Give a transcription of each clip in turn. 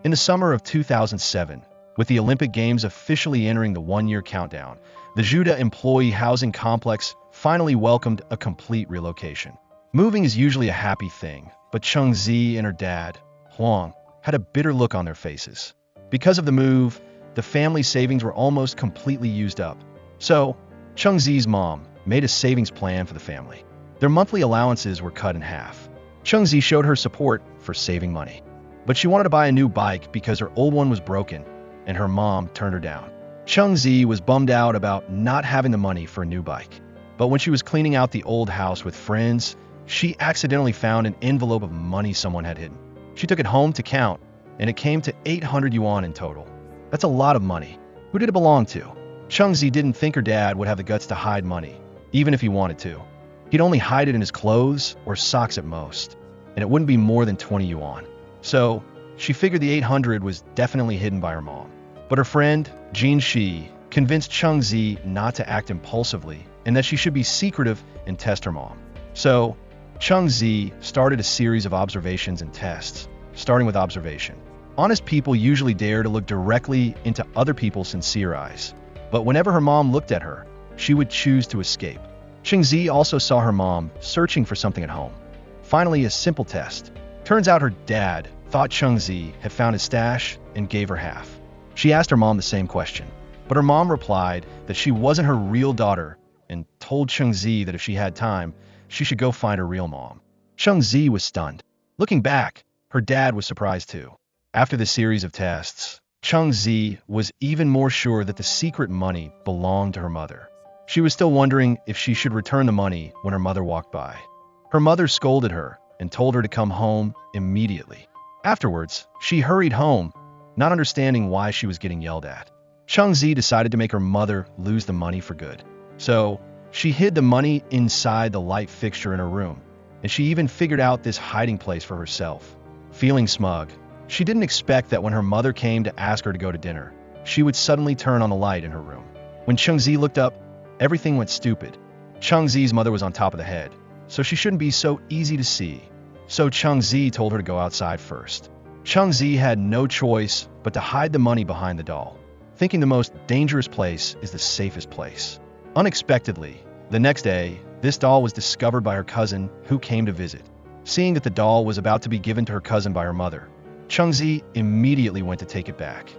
In the summer of 2007, with the Olympic Games officially entering the one-year countdown, the Juda employee housing complex finally welcomed a complete relocation. Moving is usually a happy thing, but Chung Zi and her dad, Huang, had a bitter look on their faces. Because of the move, the family savings were almost completely used up. So, Chung Zi's mom made a savings plan for the family. Their monthly allowances were cut in half. Chung Zi showed her support for saving money. But she wanted to buy a new bike because her old one was broken, and her mom turned her down. Chung Zi was bummed out about not having the money for a new bike. But when she was cleaning out the old house with friends, she accidentally found an envelope of money someone had hidden. She took it home to count, and it came to 800 yuan in total. That's a lot of money. Who did it belong to? Chung Zi didn't think her dad would have the guts to hide money, even if he wanted to. He'd only hide it in his clothes or socks at most, and it wouldn't be more than 20 yuan. So, she figured the 800 was definitely hidden by her mom. But her friend, Jin Shi, convinced Chung Zi not to act impulsively and that she should be secretive and test her mom. So, Chung Zi started a series of observations and tests, starting with observation. Honest people usually dare to look directly into other people's sincere eyes. But whenever her mom looked at her, she would choose to escape. Chung Zi also saw her mom searching for something at home. Finally, a simple test. Turns out her dad thought Chung Zi had found his stash and gave her half. She asked her mom the same question, but her mom replied that she wasn't her real daughter and told Chung Zi that if she had time, she should go find her real mom. Chung Zi was stunned. Looking back, her dad was surprised too. After the series of tests, Chung Zi was even more sure that the secret money belonged to her mother. She was still wondering if she should return the money when her mother walked by. Her mother scolded her and told her to come home immediately. Afterwards, she hurried home, not understanding why she was getting yelled at. Chung Zi decided to make her mother lose the money for good. So, she hid the money inside the light fixture in her room, and she even figured out this hiding place for herself. Feeling smug, she didn't expect that when her mother came to ask her to go to dinner, she would suddenly turn on the light in her room. When Chung Zi looked up, everything went stupid. Chung Zi's mother was on top of the head, so she shouldn't be so easy to see. So Chung Zi told her to go outside first. Chung Zi had no choice but to hide the money behind the doll, thinking the most dangerous place is the safest place. Unexpectedly, the next day, this doll was discovered by her cousin who came to visit. Seeing that the doll was about to be given to her cousin by her mother, Chung Zi immediately went to take it back.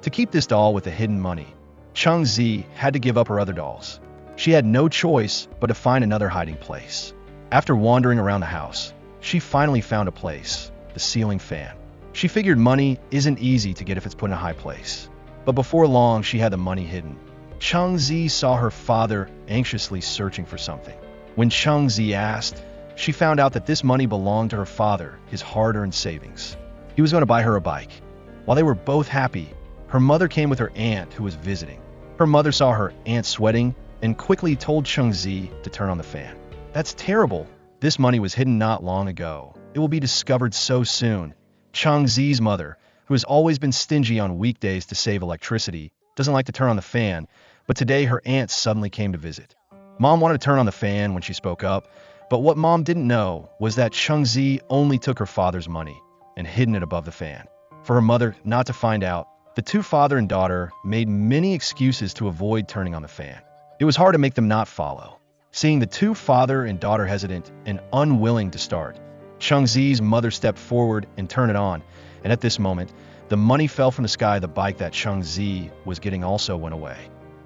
To keep this doll with the hidden money, Chung Zi had to give up her other dolls. She had no choice but to find another hiding place. After wandering around the house, she finally found a place, the ceiling fan. She figured money isn't easy to get if it's put in a high place. But before long, she had the money hidden. Chung Zi saw her father anxiously searching for something. When Chung Zi asked, she found out that this money belonged to her father, his hard-earned savings. He was going to buy her a bike. While they were both happy, her mother came with her aunt who was visiting. Her mother saw her aunt sweating and quickly told Chung Zi to turn on the fan. That's terrible. This money was hidden not long ago. It will be discovered so soon. Chung Zi's mother, who has always been stingy on weekdays to save electricity, doesn't like to turn on the fan, but today her aunt suddenly came to visit. Mom wanted to turn on the fan when she spoke up, but what Mom didn't know was that Chung Zi only took her father's money and hidden it above the fan. For her mother not to find out, the two father and daughter made many excuses to avoid turning on the fan. It was hard to make them not follow. Seeing the two father and daughter hesitant and unwilling to start, Chung Zi's mother stepped forward and turned it on, and at this moment, the money fell from the sky. The bike that Chung Zi was getting also went away.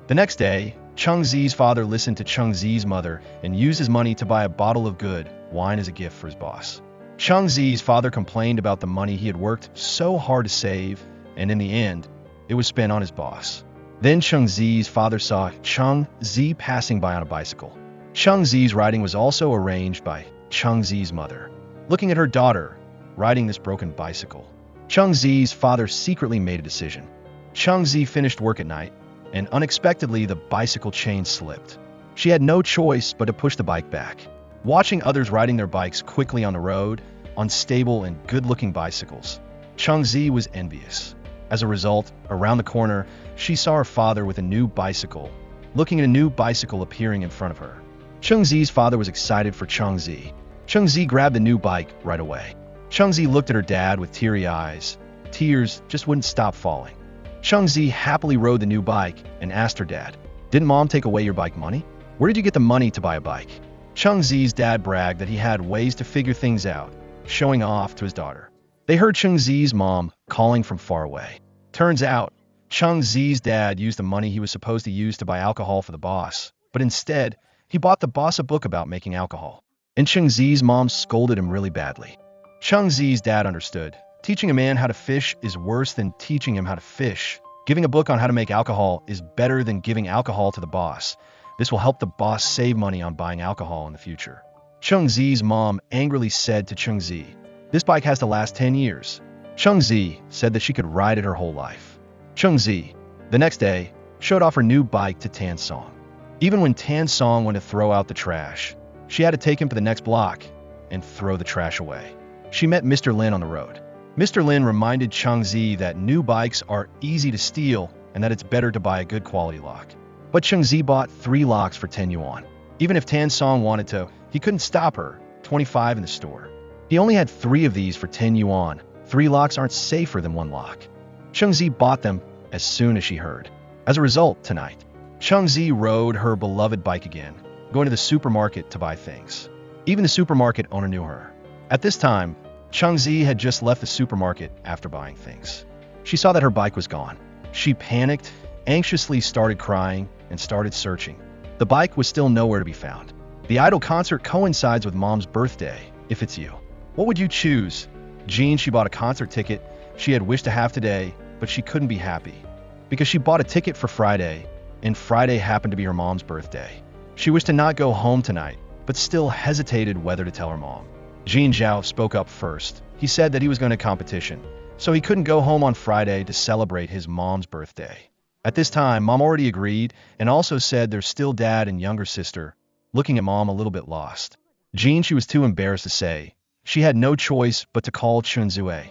The next day, Chung Zi's father listened to Chung Zi's mother and used his money to buy a bottle of good wine as a gift for his boss. Chung Zi's father complained about the money he had worked so hard to save, and in the end, it was spent on his boss. Then Chung Zi's father saw Chung Zi passing by on a bicycle. Chung Zi's riding was also arranged by Chung Zi's mother. Looking at her daughter riding this broken bicycle, Chung Zi's father secretly made a decision. Chung Zi finished work at night, and unexpectedly the bicycle chain slipped. She had no choice but to push the bike back. Watching others riding their bikes quickly on the road, on stable and good-looking bicycles, Chung Zi was envious. As a result, around the corner, she saw her father with a new bicycle, looking at a new bicycle appearing in front of her. Chung Zi's father was excited for Chung Zi. Chung Zi grabbed the new bike right away. Chung Zi looked at her dad with teary eyes. tears just wouldn't stop falling. Changzi happily rode the new bike and asked her dad, "Didn't mom take away your bike money? Where did you get the money to buy a bike?" Changzi's dad bragged that he had ways to figure things out, showing off to his daughter. They heard Changzi's mom calling from far away. Turns out, Changzi's dad used the money he was supposed to use to buy alcohol for the boss, but instead, he bought the boss a book about making alcohol. And Changzi's mom scolded him really badly. Changzi's dad understood. Teaching a man how to fish is worse than teaching him how to fish. Giving a book on how to make alcohol is better than giving alcohol to the boss. This will help the boss save money on buying alcohol in the future. Changzi's mom angrily said to Changzi, "This bike has to last 10 years. Changzi said that she could ride it her whole life. Changzi, the next day, showed off her new bike to Tan Song. Even when Tan Song went to throw out the trash, she had to take him to the next block and throw the trash away. She met Mr. Lin on the road. Mr. Lin reminded Changzi that new bikes are easy to steal and that it's better to buy a good quality lock. But Changzi bought 3 locks for 10 yuan. Even if Tan Song wanted to, he couldn't stop her, 25 in the store. He only had 3 of these for 10 yuan. 3 locks aren't safer than 1 lock. Changzi bought them as soon as she heard. As a result, tonight, Changzi rode her beloved bike again, going to the supermarket to buy things. Even the supermarket owner knew her. At this time, Changzi had just left the supermarket after buying things. She saw that her bike was gone. She panicked, anxiously started crying, and started searching. The bike was still nowhere to be found. The idol concert coincides with mom's birthday. If it's you, what would you choose? Jean, she bought a concert ticket she had wished to have today, but she couldn't be happy because she bought a ticket for Friday, and Friday happened to be her mom's birthday. She wished to not go home tonight, but still hesitated whether to tell her mom. Jean Zhao spoke up first. He said that he was going to competition, so he couldn't go home on Friday to celebrate his mom's birthday. At this time, mom already agreed and also said there's still dad and younger sister, looking at mom a little bit lost. Jean, she was too embarrassed to say. She had no choice but to call Chun Zue.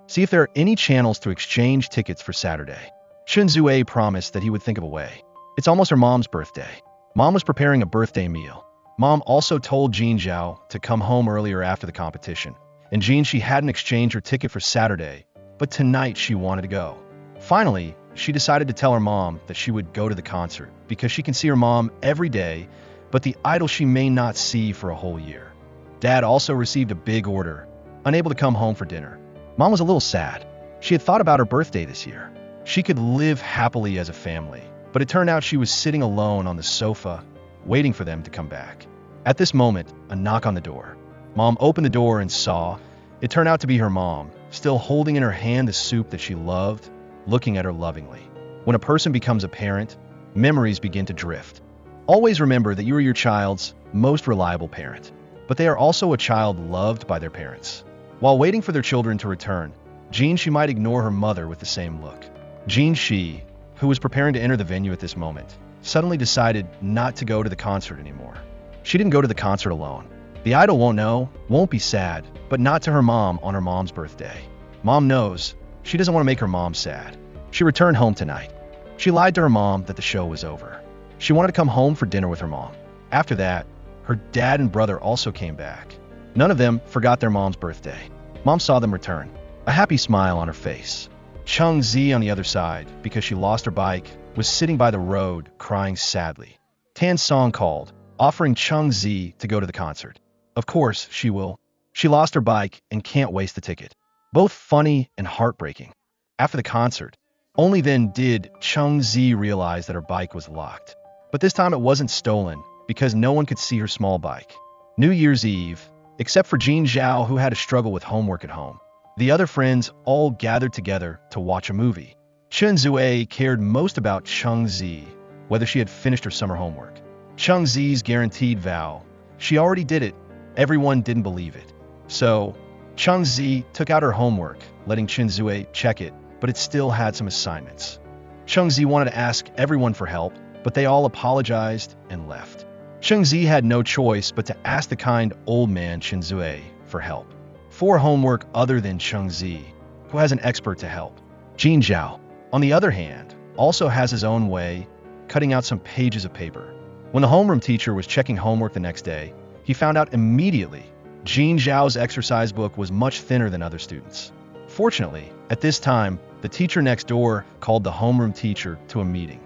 See if there are any channels to exchange tickets for Saturday. Chun Zue promised that he would think of a way. It's almost her mom's birthday. Mom was preparing a birthday meal. Mom also told Jean Zhao to come home earlier after the competition. And Jean, she hadn't exchanged her ticket for Saturday, but tonight she wanted to go. Finally, she decided to tell her mom that she would go to the concert because she can see her mom every day, but the idol she may not see for a whole year. Dad also received a big order, unable to come home for dinner. Mom was a little sad. She had thought about her birthday this year. She could live happily as a family, but it turned out she was sitting alone on the sofa, waiting for them to come back. At this moment, a knock on the door. Mom opened the door and saw, it turned out to be her mom, still holding in her hand the soup that she loved, looking at her lovingly. When a person becomes a parent, memories begin to drift. Always remember that you are your child's most reliable parent, but they are also a child loved by their parents. While waiting for their children to return, Jean, she might ignore her mother with the same look. Jean Shi, who was preparing to enter the venue at this moment, suddenly decided not to go to the concert anymore. She didn't go to the concert alone. The idol won't know, won't be sad, but not to her mom on her mom's birthday. Mom knows. She doesn't want to make her mom sad. She returned home tonight. She lied to her mom that the show was over. She wanted to come home for dinner with her mom. After that, her dad and brother also came back. None of them forgot their mom's birthday. Mom saw them return, a happy smile on her face. Changzi, on the other side, because she lost her bike, was sitting by the road, crying sadly. Tan Song called, offering Changzi to go to the concert. Of course, she will. She lost her bike and can't waste the ticket. Both funny and heartbreaking. After the concert, only then did Changzi realize that her bike was locked. But this time it wasn't stolen, because no one could see her small bike. New Year's Eve, except for Jean Zhao, who had a struggle with homework at home. The other friends all gathered together to watch a movie. Chun Zue cared most about Changzi, whether she had finished her summer homework. Changzi's guaranteed vow. She already did it. Everyone didn't believe it. So, Changzi took out her homework, letting Chun Zue check it, but it still had some assignments. Changzi wanted to ask everyone for help, but they all apologized and left. Changzi had no choice but to ask the kind old man Chun Zue for help. For homework other than Changzi, who has an expert to help. Jean Zhao, on the other hand, also has his own way, cutting out some pages of paper. When the homeroom teacher was checking homework the next day, he found out immediately Jean Zhao's exercise book was much thinner than other students. Unfortunately, at this time, the teacher next door called the homeroom teacher to a meeting.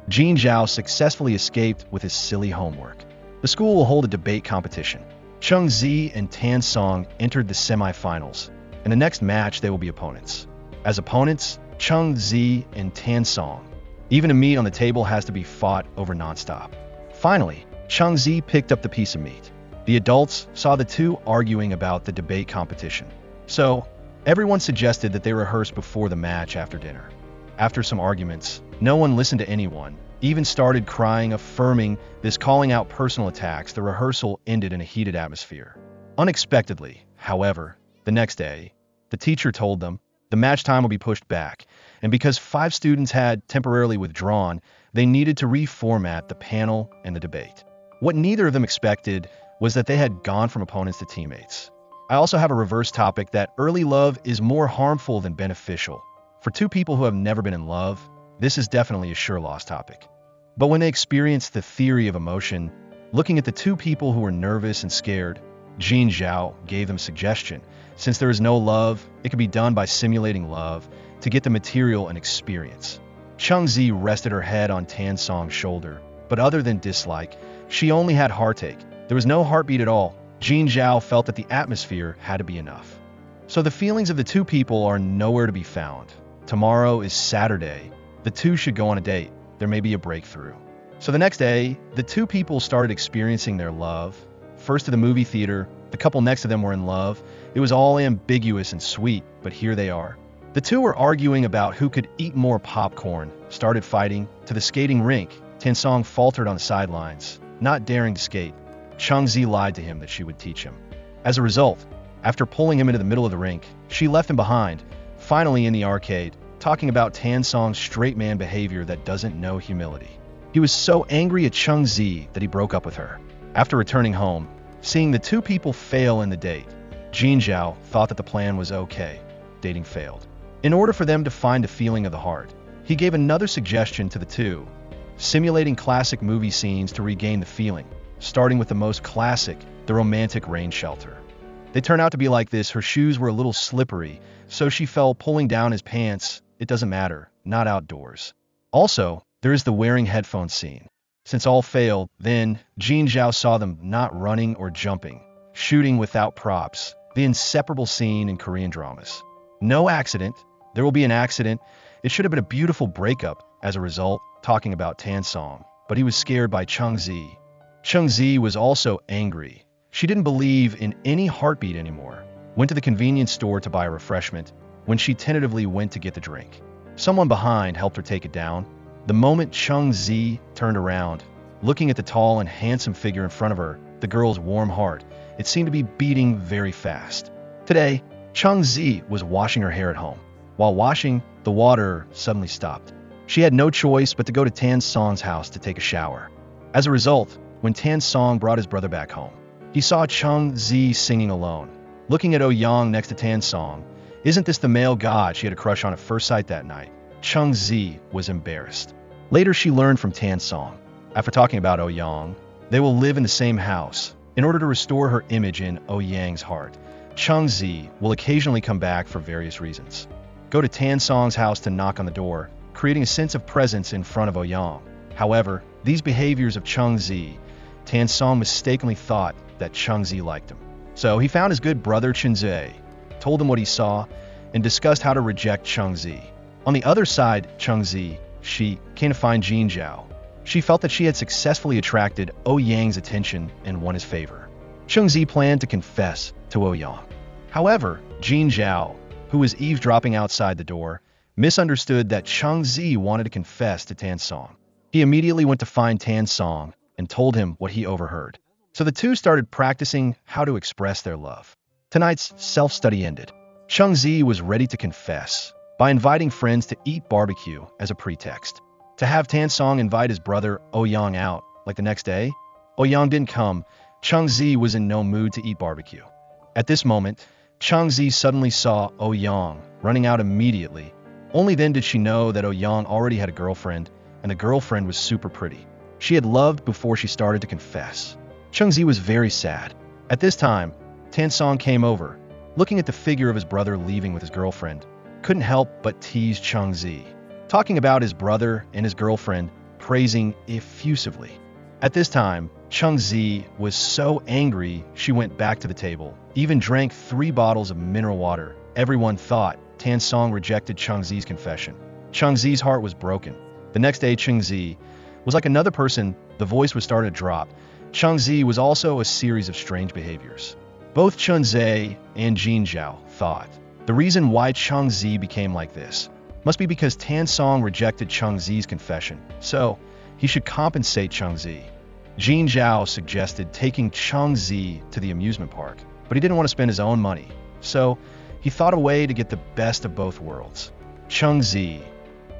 Jin Zhao successfully escaped with his silly homework. The school will hold a debate competition. Cheng Zi and Tan Song entered the semifinals. In the next match, they will be opponents. As opponents, Cheng Zi and Tan Song. Even a meat on the table has to be fought over nonstop. Finally, Cheng Zi picked up the piece of meat. The adults saw the two arguing about the debate competition. So, everyone suggested that they rehearse before the match after dinner. After some arguments, no one listened to anyone, even started crying, affirming this, calling out personal attacks. The rehearsal ended in a heated atmosphere. Unexpectedly, however, the next day, the teacher told them the match time will be pushed back, and because 5 students had temporarily withdrawn, they needed to reformat the panel and the debate. What neither of them expected was that they had gone from opponents to teammates. I also have a reverse topic that early love is more harmful than beneficial. For 2 people who have never been in love, this is definitely a sure loss topic. But when they experienced the theory of emotion, looking at the 2 people who were nervous and scared, Jin Zhao gave them a suggestion. Since there is no love, it can be done by simulating love to get the material and experience. Cheng Zi rested her head on Tan Song's shoulder, but other than dislike, she only had heartache. There was no heartbeat at all. Jin Zhao felt that the atmosphere had to be enough. So the feelings of the 2 people are nowhere to be found. Tomorrow is Saturday. The 2 should go on a date. There may be a breakthrough. So the next day, the 2 people started experiencing their love. First to the movie theater, the couple next to them were in love. It was all ambiguous and sweet, but here they are. The 2 were arguing about who could eat more popcorn, started fighting, to the skating rink. Tan Song faltered on the sidelines, not daring to skate. Cheng Zi lied to him that she would teach him. As a result, after pulling him into the middle of the rink, she left him behind. Finally in the arcade, talking about Tan Song's straight man behavior that doesn't know humility. He was so angry at Cheng Zi that he broke up with her. After returning home, seeing the 2 people fail in the date, Jin Zhao thought that the plan was okay. Dating failed. In order for them to find a feeling of the heart, he gave another suggestion to the 2, simulating classic movie scenes to regain the feeling, starting with the most classic, the romantic rain shelter. They turned out to be like this. Her shoes were a little slippery, so she fell pulling down his pants. It doesn't matter, not outdoors. Also, there is the wearing headphones scene. Since all failed, then Jin Zhao saw them not running or jumping, shooting without props, the inseparable scene in Korean dramas. No accident. There will be an accident. It should have been a beautiful breakup as a result, talking about Tan Song, but he was scared by Cheng Zi. Cheng Zi was also angry. She didn't believe in any heartbeat anymore. Went to the convenience store to buy a refreshment when she tentatively went to get the drink. Someone behind helped her take it down. The moment Cheng Zi turned around, looking at the tall and handsome figure in front of her, the girl's warm heart, it seemed to be beating very fast. Today, Cheng Zi was washing her hair at home. While washing, the water suddenly stopped. She had no choice but to go to Tan Song's house to take a shower. As a result, when Tan Song brought his brother back home, he saw Cheng Zi singing alone. Looking at Oh Yang next to Tan Song, isn't this the male god she had a crush on at first sight that night? Cheng Zi was embarrassed. Later she learned from Tan Song. After talking about Oh Yang, they will live in the same house. In order to restore her image in Oh Yang's heart, Cheng Zi will occasionally come back for various reasons. Go to Tan Song's house to knock on the door, creating a sense of presence in front of Oh Yang. However, these behaviors of Cheng Zi, Tan Song mistakenly thought that Cheng Zi liked him. So he found his good brother Chen Zhe, told him what he saw, and discussed how to reject Cheng Zi. On the other side, Cheng Zi, she came to find Jin Zhao. She felt that she had successfully attracted Oh Yang's attention and won his favor. Cheng Zi planned to confess to Oh Yang. However, Jin Zhao, who was eavesdropping outside the door, misunderstood that Cheng Zi wanted to confess to Tan Song. He immediately went to find Tan Song and told him what he overheard. So the 2 started practicing how to express their love. Tonight's self-study ended. Cheng Zi was ready to confess by inviting friends to eat barbecue as a pretext. To have Tan Song invite his brother Oh Yang out, like the next day, Oh Yang didn't come. Cheng Zi was in no mood to eat barbecue. At this moment, Cheng Zi suddenly saw Oh Yang running out immediately. Only then did she know that Oh Yang already had a girlfriend, and the girlfriend was super pretty. She had loved before she started to confess. Cheng Zi was very sad. At this time, Tan Song came over. looking at the figure of his brother leaving with his girlfriend, couldn't help but tease Changzi, talking about his brother and his girlfriend, praising effusively. At this time, Changzi was so angry she went back to the table, even drank 3 bottles of mineral water. Everyone thought Tan Song rejected Changzi's confession. Changzi's heart was broken. The next day, Changzi was like another person. The voice was starting to drop. Changzi was also a series of strange behaviors. Both Chunze and Jin Zhao thought the reason why Changzi became like this must be because Tan Song rejected Changzi's confession, so he should compensate Changzi. Jin Zhao suggested taking Changzi to the amusement park, but he didn't want to spend his own money, so he thought a way to get the best of both worlds. Changzi,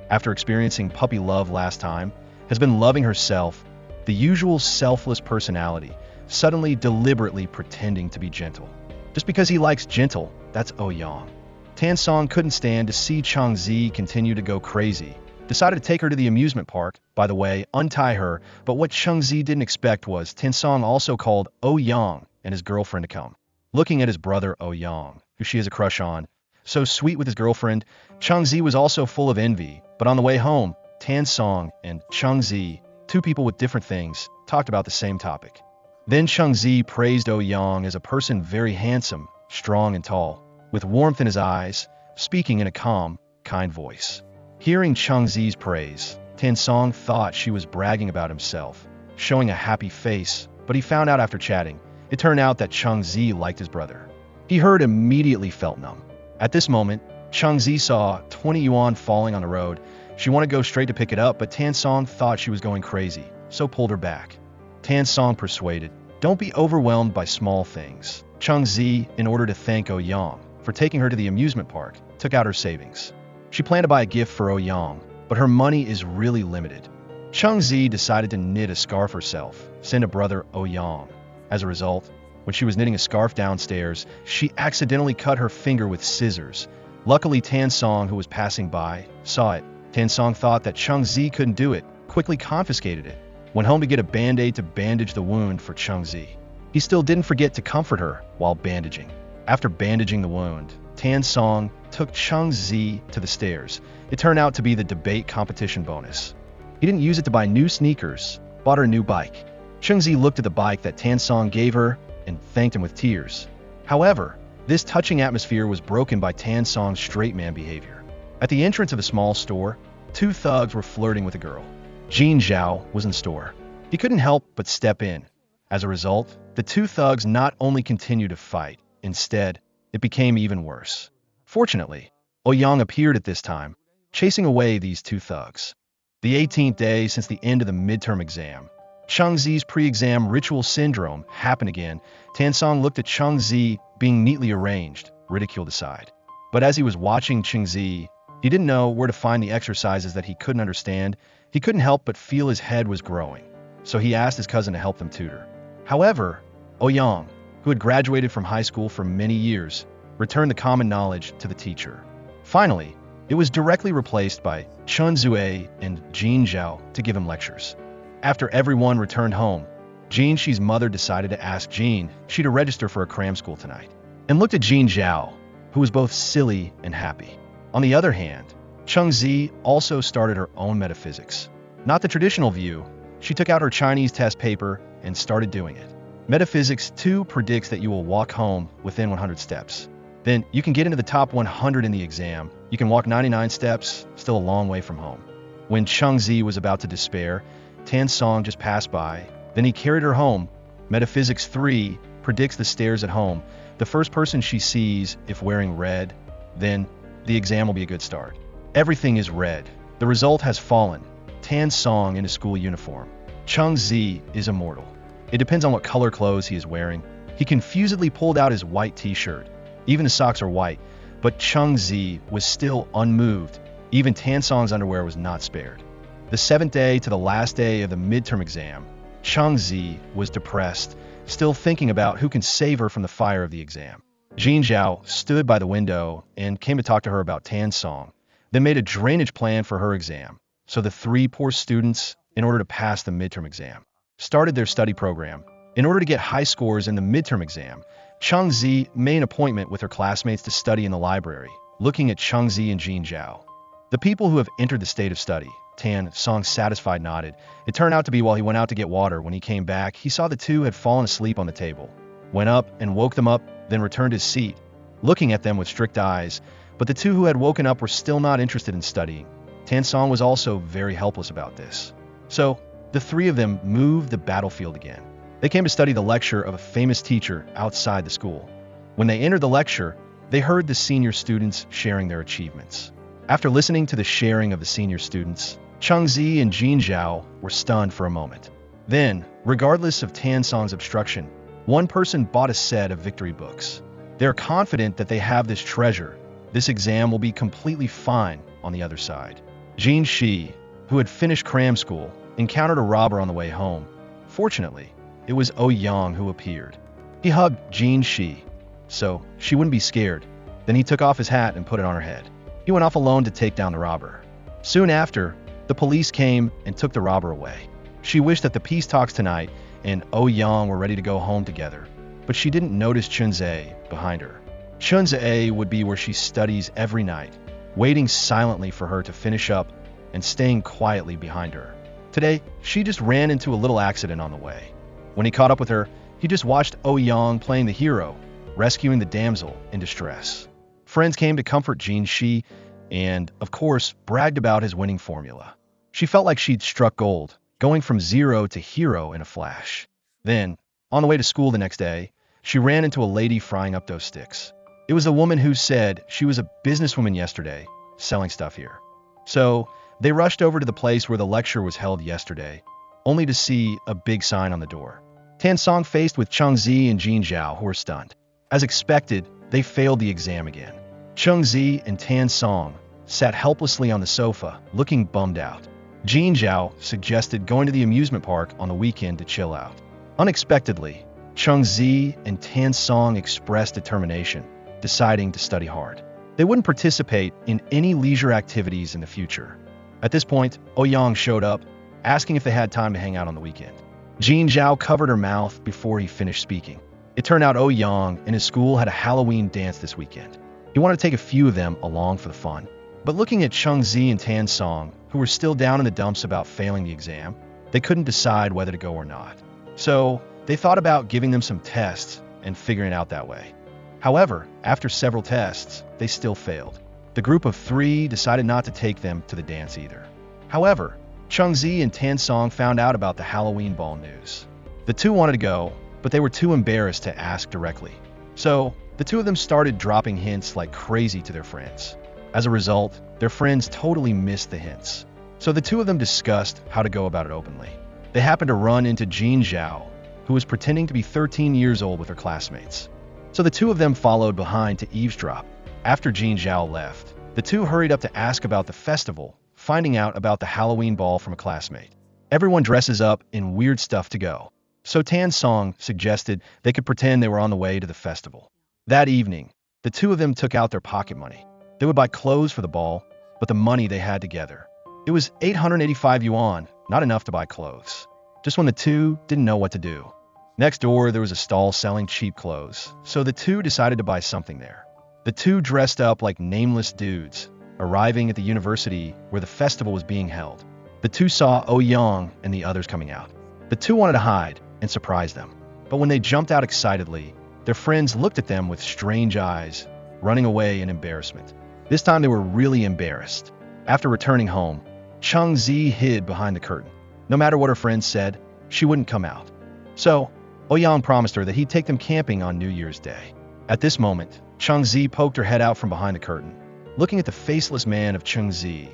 after experiencing puppy love last time, has been loving herself, the usual selfless personality, suddenly deliberately pretending to be gentle. Just because he likes gentle, that's Ouyang. Tan Song couldn't stand to see Changzi continue to go crazy, decided to take her to the amusement park, by the way, untie her, but what Changzi didn't expect was Tan Song also called Ouyang and his girlfriend to come. Looking at his brother Ouyang, who she has a crush on, so sweet with his girlfriend, Changzi was also full of envy, but on the way home, Tan Song and Changzi, 2 people with different things, talked about the same topic. Then Changzi praised Ouyang as a person very handsome, strong and tall, with warmth in his eyes, speaking in a calm, kind voice. Hearing Changzi's praise, Tan Song thought she was bragging about himself, showing a happy face, but he found out after chatting, it turned out that Changzi liked his brother. He heard immediately felt numb. At this moment, Changzi saw 20 yuan falling on the road. She wanted to go straight to pick it up, but Tan Song thought she was going crazy, so pulled her back. Tan Song persuaded, don't be overwhelmed by small things. Changzi, in order to thank Ouyang for taking her to the amusement park, took out her savings. She planned to buy a gift for Ouyang, but her money is really limited. Changzi decided to knit a scarf herself, send a brother Ouyang. As a result, when she was knitting a scarf downstairs, she accidentally cut her finger with scissors. Luckily, Tan Song, who was passing by, saw it. Tan Song thought that Changzi couldn't do it, quickly confiscated it. Went home to get a band-aid to bandage the wound for Changzi. He still didn't forget to comfort her while bandaging. After bandaging the wound, Tan Song took Changzi to the stairs. It turned out to be the debate competition bonus. He didn't use it to buy new sneakers, bought her a new bike. Changzi looked at the bike that Tan Song gave her and thanked him with tears. However, this touching atmosphere was broken by Tan Song's straight man behavior. At the entrance of a small store, 2 thugs were flirting with a girl. Jin Zhao was in the store. He couldn't help but step in. As a result, the 2 thugs not only continued to fight, instead, it became even worse. Fortunately, Ouyang appeared at this time, chasing away these 2 thugs. The 18th day since the end of the midterm exam, Changzi's pre-exam ritual syndrome happened again. Tan Song looked at Changzi being neatly arranged, ridiculed aside. But as he was watching Changzi, he didn't know where to find the exercises that he couldn't understand. He couldn't help but feel his head was growing, so he asked his cousin to help them tutor. However, Ouyang, who had graduated from high school for many years, returned the common knowledge to the teacher. Finally, it was directly replaced by Chun Zue and Jin Zhao to give him lectures. After everyone returned home, Jin Shi's mother decided to ask Jin Shi to register for a cram school tonight, and looked at Jin Zhao, who was both silly and happy. On the other hand, Changzi also started her own metaphysics. Not the traditional view, she took out her Chinese test paper and started doing it. Metaphysics 2 predicts that you will walk home within 100 steps. Then you can get into the top 100 in the exam. You can walk 99 steps, still a long way from home. When Changzi was about to despair, Tan Song just passed by. Then he carried her home. Metaphysics 3 predicts the stairs at home. The first person she sees, if wearing red, then the exam will be a good start. Everything is red. The result has fallen. Tan Song in his school uniform. Changzi is immortal. It depends on what color clothes he is wearing. He confusedly pulled out his white t-shirt. Even the socks are white, but Changzi was still unmoved. Even Tan Song's underwear was not spared. The 7th day to the last day of the midterm exam, Changzi was depressed, still thinking about who can save her from the fire of the exam. Jin Zhao stood by the window and came to talk to her about Tan Song, then made a drainage plan for her exam. So the 3 poor students, in order to pass the midterm exam, started their study program. In order to get high scores in the midterm exam, Changzi made an appointment with her classmates to study in the library, looking at Changzi and Jin Zhao. The people who have entered the state of study, Tan Song satisfied nodded. It turned out to be while he went out to get water. When he came back, he saw the two had fallen asleep on the table. Went up and woke them up, then returned to his seat, looking at them with strict eyes. But the two who had woken up were still not interested in studying. Tan Song was also very helpless about this. So, the three of them moved the battlefield again. They came to study the lecture of a famous teacher outside the school. When they entered the lecture, they heard the senior students sharing their achievements. After listening to the sharing of the senior students, Changzi and Jin Zhao were stunned for a moment. Then, regardless of Tan Song's obstruction, one person bought a set of victory books. They are confident that they have this treasure. This exam will be completely fine on the other side. Jin Shi, who had finished cram school, encountered a robber on the way home. Fortunately, it was Yang who appeared. He hugged Jin Shi, so she wouldn't be scared. Then he took off his hat and put it on her head. He went off alone to take down the robber. Soon after, the police came and took the robber away. She wished that the peace talks tonight and Yang were ready to go home together, but she didn't notice Chunze behind her. Chunze would be where she studies every night, waiting silently for her to finish up and staying quietly behind her. Today, she just ran into a little accident on the way. When he caught up with her, he just watched Yang playing the hero, rescuing the damsel in distress. Friends came to comfort Jin Shi and, of course, bragged about his winning formula. She felt like she'd struck gold, going from zero to hero in a flash. Then, on the way to school the next day, she ran into a lady frying up those sticks. It was a woman who said she was a businesswoman yesterday, selling stuff here. So, they rushed over to the place where the lecture was held yesterday, only to see a big sign on the door. Tan Song faced with Changzi and Jin Zhao, who were stunned. As expected, they failed the exam again. Changzi and Tan Song sat helplessly on the sofa, looking bummed out. Jin Zhao suggested going to the amusement park on the weekend to chill out. Unexpectedly, Changzi and Tan Song expressed determination, deciding to study hard. They wouldn't participate in any leisure activities in the future. At this point, Yang showed up, asking if they had time to hang out on the weekend. Jin Zhao covered her mouth before he finished speaking. It turned out Yang and his school had a Halloween dance this weekend. He wanted to take a few of them along for the fun. But looking at Changzi and Tan Song, who were still down in the dumps about failing the exam, they couldn't decide whether to go or not. So, they thought about giving them some tests and figuring it out that way. However, after several tests, they still failed. The group of three decided not to take them to the dance either. However, Changzi and Tan Song found out about the Halloween ball news. The two wanted to go, but they were too embarrassed to ask directly. So, the two of them started dropping hints like crazy to their friends. As a result, their friends totally missed the hints. So the two of them discussed how to go about it openly. They happened to run into Jin Zhao, who was pretending to be 13 years old with her classmates. So the two of them followed behind to eavesdrop. After Jin Zhao left, the two hurried up to ask about the festival, finding out about the Halloween ball from a classmate. Everyone dresses up in weird stuff to go. So Tan Song suggested they could pretend they were on the way to the festival. That evening, the two of them took out their pocket money. They would buy clothes for the ball, but the money they had together. It was 885 yuan, not enough to buy clothes. Just when the two didn't know what to do. Next door, there was a stall selling cheap clothes, so the two decided to buy something there. The two dressed up like nameless dudes, arriving at the university where the festival was being held. The two saw Yang and the others coming out. The two wanted to hide and surprise them, but when they jumped out excitedly, their friends looked at them with strange eyes, running away in embarrassment. This time they were really embarrassed. After returning home, Changzi hid behind the curtain. No matter what her friends said, she wouldn't come out. So, Yang promised her that he'd take them camping on New Year's Day. At this moment, Changzi poked her head out from behind the curtain. Looking at the faceless man of Changzi,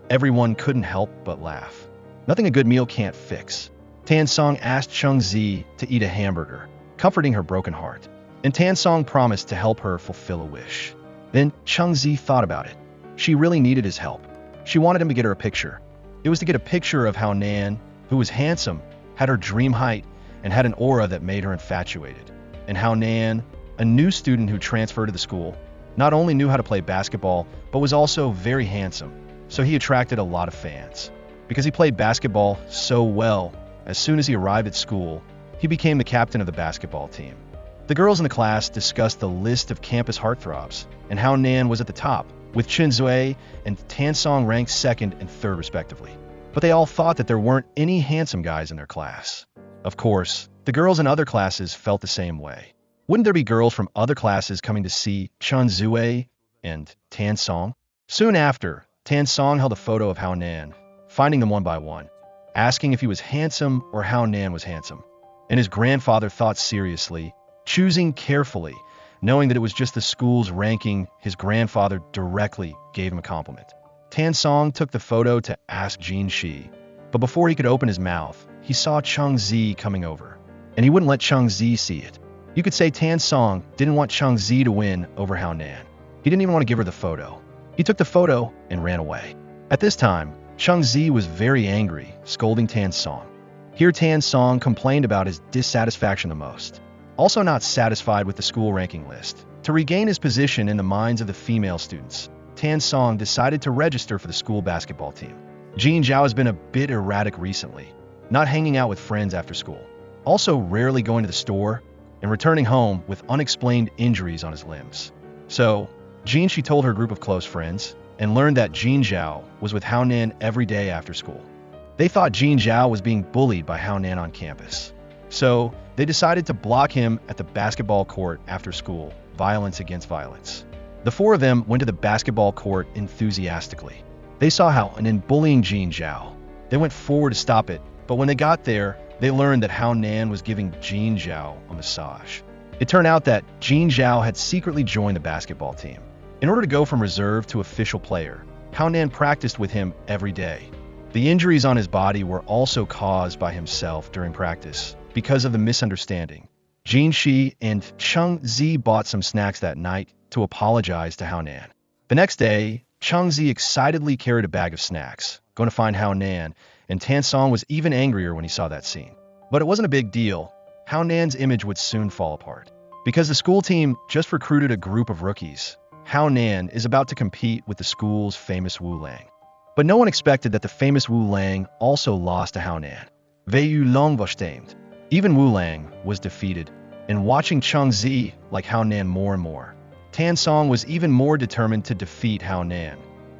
everyone couldn't help but laugh. Nothing a good meal can't fix. Tan Song asked Changzi to eat a hamburger, comforting her broken heart. And Tan Song promised to help her fulfill a wish. Then Changzi thought about it. She really needed his help. She wanted him to get her a picture. It was to get a picture of how Nan, who was handsome, had her dream height, and had an aura that made her infatuated. And how Nan, a new student who transferred to the school, not only knew how to play basketball, but was also very handsome. So he attracted a lot of fans. Because he played basketball so well, as soon as he arrived at school, he he became the captain of the basketball team. The girls in the class discussed the list of campus heartthrobs, and Hao Nan was at the top, with Chen Zui and Tan Song ranked second and third respectively. But they all thought that there weren't any handsome guys in their class. Of course, the girls in other classes felt the same way. Wouldn't there be girls from other classes coming to see Chen Zui and Tan Song? Soon after, Tan Song held a photo of Hao Nan, finding them one by one, asking if he was handsome or Hao Nan was handsome. And his grandfather thought seriously, choosing carefully, knowing that it was just the school's ranking. His grandfather directly gave him a compliment. Tan Song took the photo to ask Jin Shi, but before he could open his mouth, he saw Cheng Zi coming over, and he wouldn't let Cheng Zi see it. You could say Tan Song didn't want Cheng Zi to win over Hao Nan. He didn't even want to give her the photo. He took the photo and ran away. At this time, Cheng Zi was very angry, scolding Tan Song. Here Tan Song complained about his dissatisfaction the most. Also not satisfied with the school ranking list, to regain his position in the minds of the female students, Tan Song decided to register for the school basketball team. Jin Zhao has been a bit erratic recently, not hanging out with friends after school, also rarely going to the store, and returning home with unexplained injuries on his limbs. So, Jin Shi told her group of close friends, and learned that Jin Zhao was with Hao Nan every day after school. They thought Jin Zhao was being bullied by Hao Nan on campus. So, they decided to block him at the basketball court after school, violence against violence. The four of them went to the basketball court enthusiastically. They saw Hao Nan bullying Jin Zhao. They went forward to stop it, but when they got there, they learned that Hao Nan was giving Jin Zhao a massage. It turned out that Jin Zhao had secretly joined the basketball team. In order to go from reserve to official player, Hao Nan practiced with him every day. The injuries on his body were also caused by himself during practice because of the misunderstanding. Jin Shi and Cheng Zi bought some snacks that night to apologize to Hao Nan. The next day, Cheng Zi excitedly carried a bag of snacks, going to find Hao Nan, and Tan Song was even angrier when he saw that scene. But it wasn't a big deal. Hao Nan's image would soon fall apart. Because the school team just recruited a group of rookies, Hao Nan is about to compete with the school's famous Wu Lang. But no one expected that the famous Wu Lang also lost to Hao Nan. Yu Long was tamed. Even Wu Lang was defeated, and watching Cheng Zi like Hao Nan more and more. Tan Song was even more determined to defeat Hao Nan.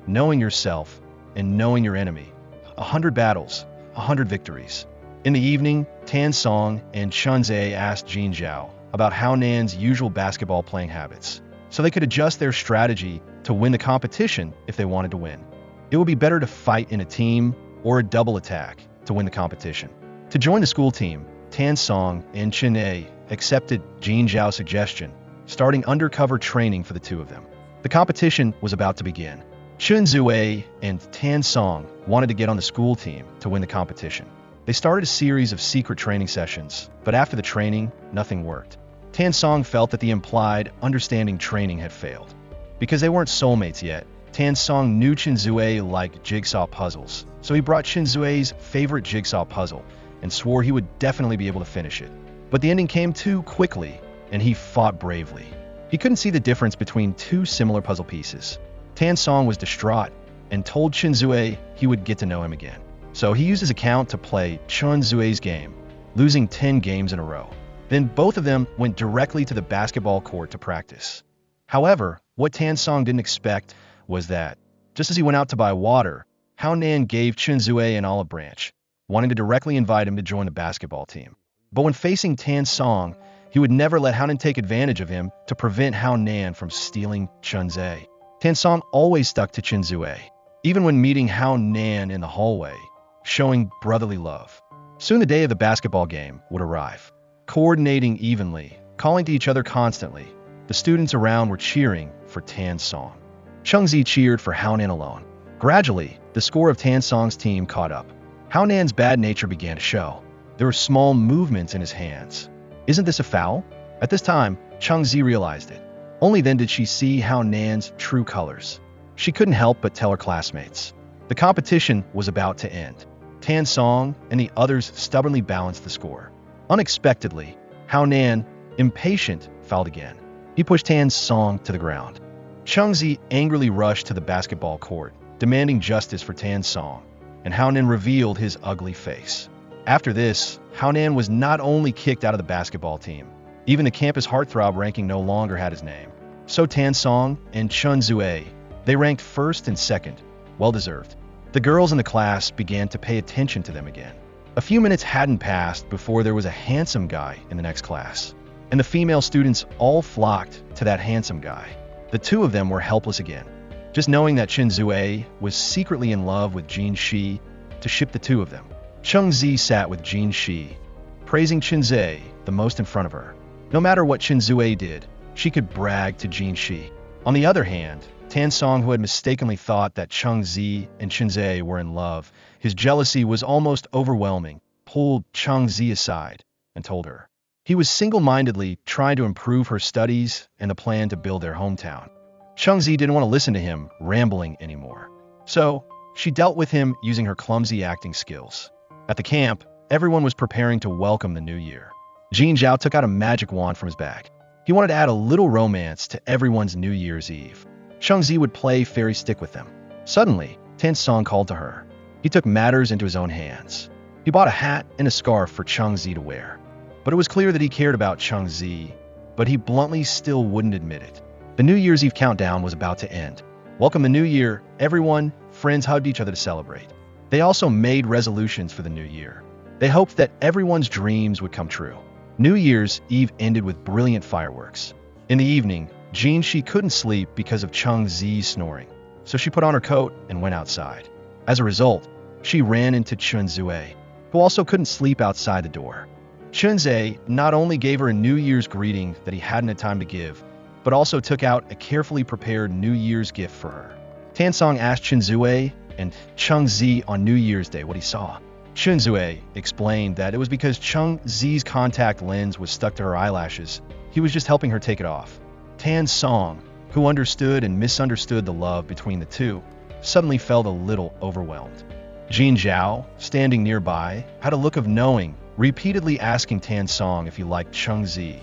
Knowing yourself and knowing your enemy. 100 battles, 100 victories. In the evening, Tan Song and Chun Zhe asked Jin Zhao about Hao Nan's usual basketball playing habits, so they could adjust their strategy to win the competition if they wanted to win. It would be better to fight in a team or a double attack to win the competition. To join the school team, Tan Song and Chen A accepted Jin Zhao's suggestion, starting undercover training for the two of them. The competition was about to begin. Chen Zui and Tan Song wanted to get on the school team to win the competition. They started a series of secret training sessions, but after the training, nothing worked. Tan Song felt that the implied understanding training had failed. Because they weren't soulmates yet, Tan Song knew Chen Zui liked jigsaw puzzles, so he brought Chen Zui's favorite jigsaw puzzle and swore he would definitely be able to finish it. But the ending came too quickly, and he fought bravely. He couldn't see the difference between two similar puzzle pieces. Tan Song was distraught and told Chen Zui he would get to know him again. So he used his account to play Chen Zui's game, losing 10 games in a row. Then both of them went directly to the basketball court to practice. However, what Tan Song didn't expect was that, just as he went out to buy water, Hao Nan gave Chen Zui an olive branch, wanting to directly invite him to join the basketball team. But when facing Tan Song, he would never let Hao Nan take advantage of him to prevent Hao Nan from stealing Chen Zui. Tan Song always stuck to Chen Zui, even when meeting Hao Nan in the hallway, showing brotherly love. Soon the day of the basketball game would arrive. Coordinating evenly, calling to each other constantly, the students around were cheering for Tan Song. Cheng Zi cheered for Hao Nan alone. Gradually, the score of Tan Song's team caught up. Hao Nan's bad nature began to show. There were small movements in his hands. Isn't this a foul? At this time, Cheng Zi realized it. Only then did she see Hao Nan's true colors. She couldn't help but tell her classmates. The competition was about to end. Tan Song and the others stubbornly balanced the score. Unexpectedly, Hao Nan, impatient, fouled again. He pushed Tan Song to the ground. Cheng Zi angrily rushed to the basketball court, demanding justice for Tan Song, and Hao Nan revealed his ugly face. After this, Haonan was not only kicked out of the basketball team, even the campus heartthrob ranking no longer had his name. So Tansong and Chun Zue, they ranked first and second, well deserved. The girls in the class began to pay attention to them again. A few minutes hadn't passed before there was a handsome guy in the next class, and the female students all flocked to that handsome guy. The two of them were helpless again, just knowing that Chen Zue was secretly in love with Jin Shi to ship the two of them. Cheng Zi sat with Jin Shi, praising Chen Zue the most in front of her. No matter what Chen Zue did, she could brag to Jin Shi. On the other hand, Tan Song, who had mistakenly thought that Cheng Zi and Chen Zue were in love, his jealousy was almost overwhelming, pulled Cheng Zi aside and told her he was single-mindedly trying to improve her studies and the plan to build their hometown. Cheng Zi didn't want to listen to him rambling anymore, so she dealt with him using her clumsy acting skills. At the camp, everyone was preparing to welcome the new year. Jin Zhao took out a magic wand from his bag. He wanted to add a little romance to everyone's New Year's Eve. Cheng Zi would play fairy stick with them. Suddenly, Tan Song called to her. He took matters into his own hands. He bought a hat and a scarf for Cheng Zi to wear. But it was clear that he cared about Cheng Zi, but he bluntly still wouldn't admit it. The New Year's Eve countdown was about to end. Welcome the new year, everyone, friends hugged each other to celebrate. They also made resolutions for the new year. They hoped that everyone's dreams would come true. New Year's Eve ended with brilliant fireworks. In the evening, Jin Shi couldn't sleep because of Cheng Zi's snoring, so she put on her coat and went outside. As a result, she ran into Chun Zue, who also couldn't sleep outside the door. Chun Zue not only gave her a New Year's greeting that he hadn't had time to give, but also took out a carefully prepared New Year's gift for her. Tan Song asked Chun Zue and Cheng Zi on New Year's Day what he saw. Chun Zue explained that it was because Cheng Zi's contact lens was stuck to her eyelashes. He was just helping her take it off. Tan Song, who understood and misunderstood the love between the two, suddenly felt a little overwhelmed. Jin Zhao, standing nearby, had a look of knowing, repeatedly asking Tan Song if he liked Cheng Zi,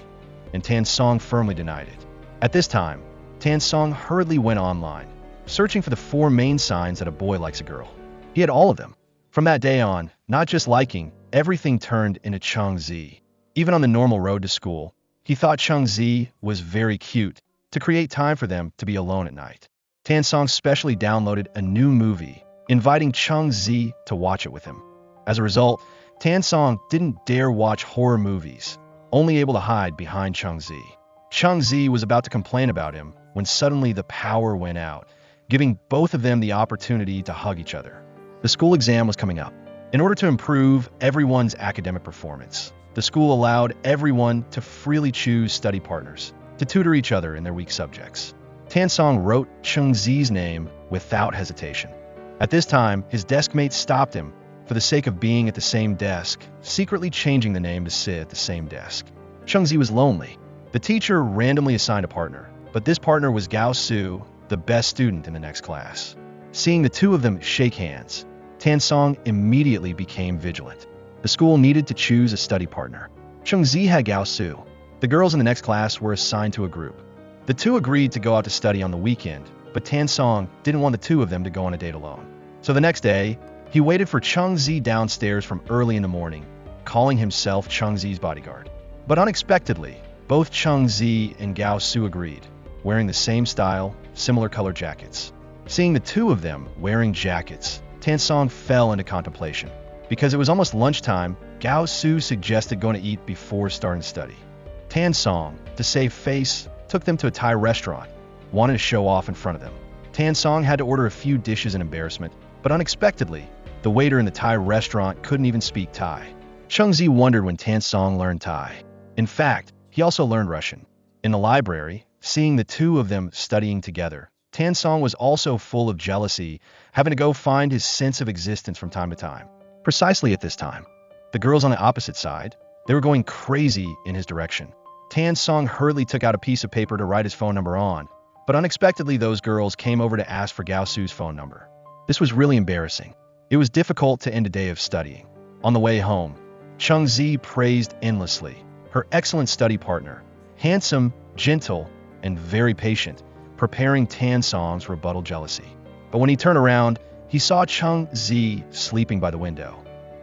and Tan Song firmly denied it. At this time, Tan Song hurriedly went online, searching for the 4 main signs that a boy likes a girl. He had all of them. From that day on, not just liking, everything turned into Cheng Zi. Even on the normal road to school, he thought Cheng Zi was very cute to create time for them to be alone at night. Tan Song specially downloaded a new movie, inviting Cheng Zi to watch it with him. As a result, Tan Song didn't dare watch horror movies, only able to hide behind Cheng Zi. Cheng Zi was about to complain about him when suddenly the power went out, giving both of them the opportunity to hug each other. The school exam was coming up. In order to improve everyone's academic performance, the school allowed everyone to freely choose study partners to tutor each other in their weak subjects. Tan Song wrote Cheng Zi's name without hesitation. At this time, his desk mates stopped him for the sake of being at the same desk, secretly changing the name to sit at the same desk. Cheng Zi was lonely. The teacher randomly assigned a partner, but this partner was Gao Su, the best student in the next class. Seeing the two of them shake hands, Tan Song immediately became vigilant. The school needed to choose a study partner. Cheng Zi had Gao Su. The girls in the next class were assigned to a group. The two agreed to go out to study on the weekend, but Tan Song didn't want the two of them to go on a date alone. So the next day, he waited for Cheng Zi downstairs from early in the morning, calling himself Cheng Zi's bodyguard. But unexpectedly, both Cheng Zi and Gao Su agreed, wearing the same style, similar color jackets. Seeing the two of them wearing jackets, Tan Song fell into contemplation. Because it was almost lunchtime, Gao Su suggested going to eat before starting to study. Tan Song, to save face, took them to a Thai restaurant, wanting to show off in front of them. Tan Song had to order a few dishes in embarrassment, but unexpectedly, the waiter in the Thai restaurant couldn't even speak Thai. Cheng Zi wondered when Tan Song learned Thai. In fact, he also learned Russian. In the library, seeing the two of them studying together, Tan Song was also full of jealousy, having to go find his sense of existence from time to time. Precisely at this time, the girls on the opposite side, they were going crazy in his direction. Tan Song hurriedly took out a piece of paper to write his phone number on, but unexpectedly those girls came over to ask for Gao Su's phone number. This was really embarrassing. It was difficult to end a day of studying. On the way home, Cheng Zi praised endlessly her excellent study partner, handsome, gentle, and very patient, preparing Tan Song's rebuttal jealousy. But when he turned around, he saw Cheng Zi sleeping by the window.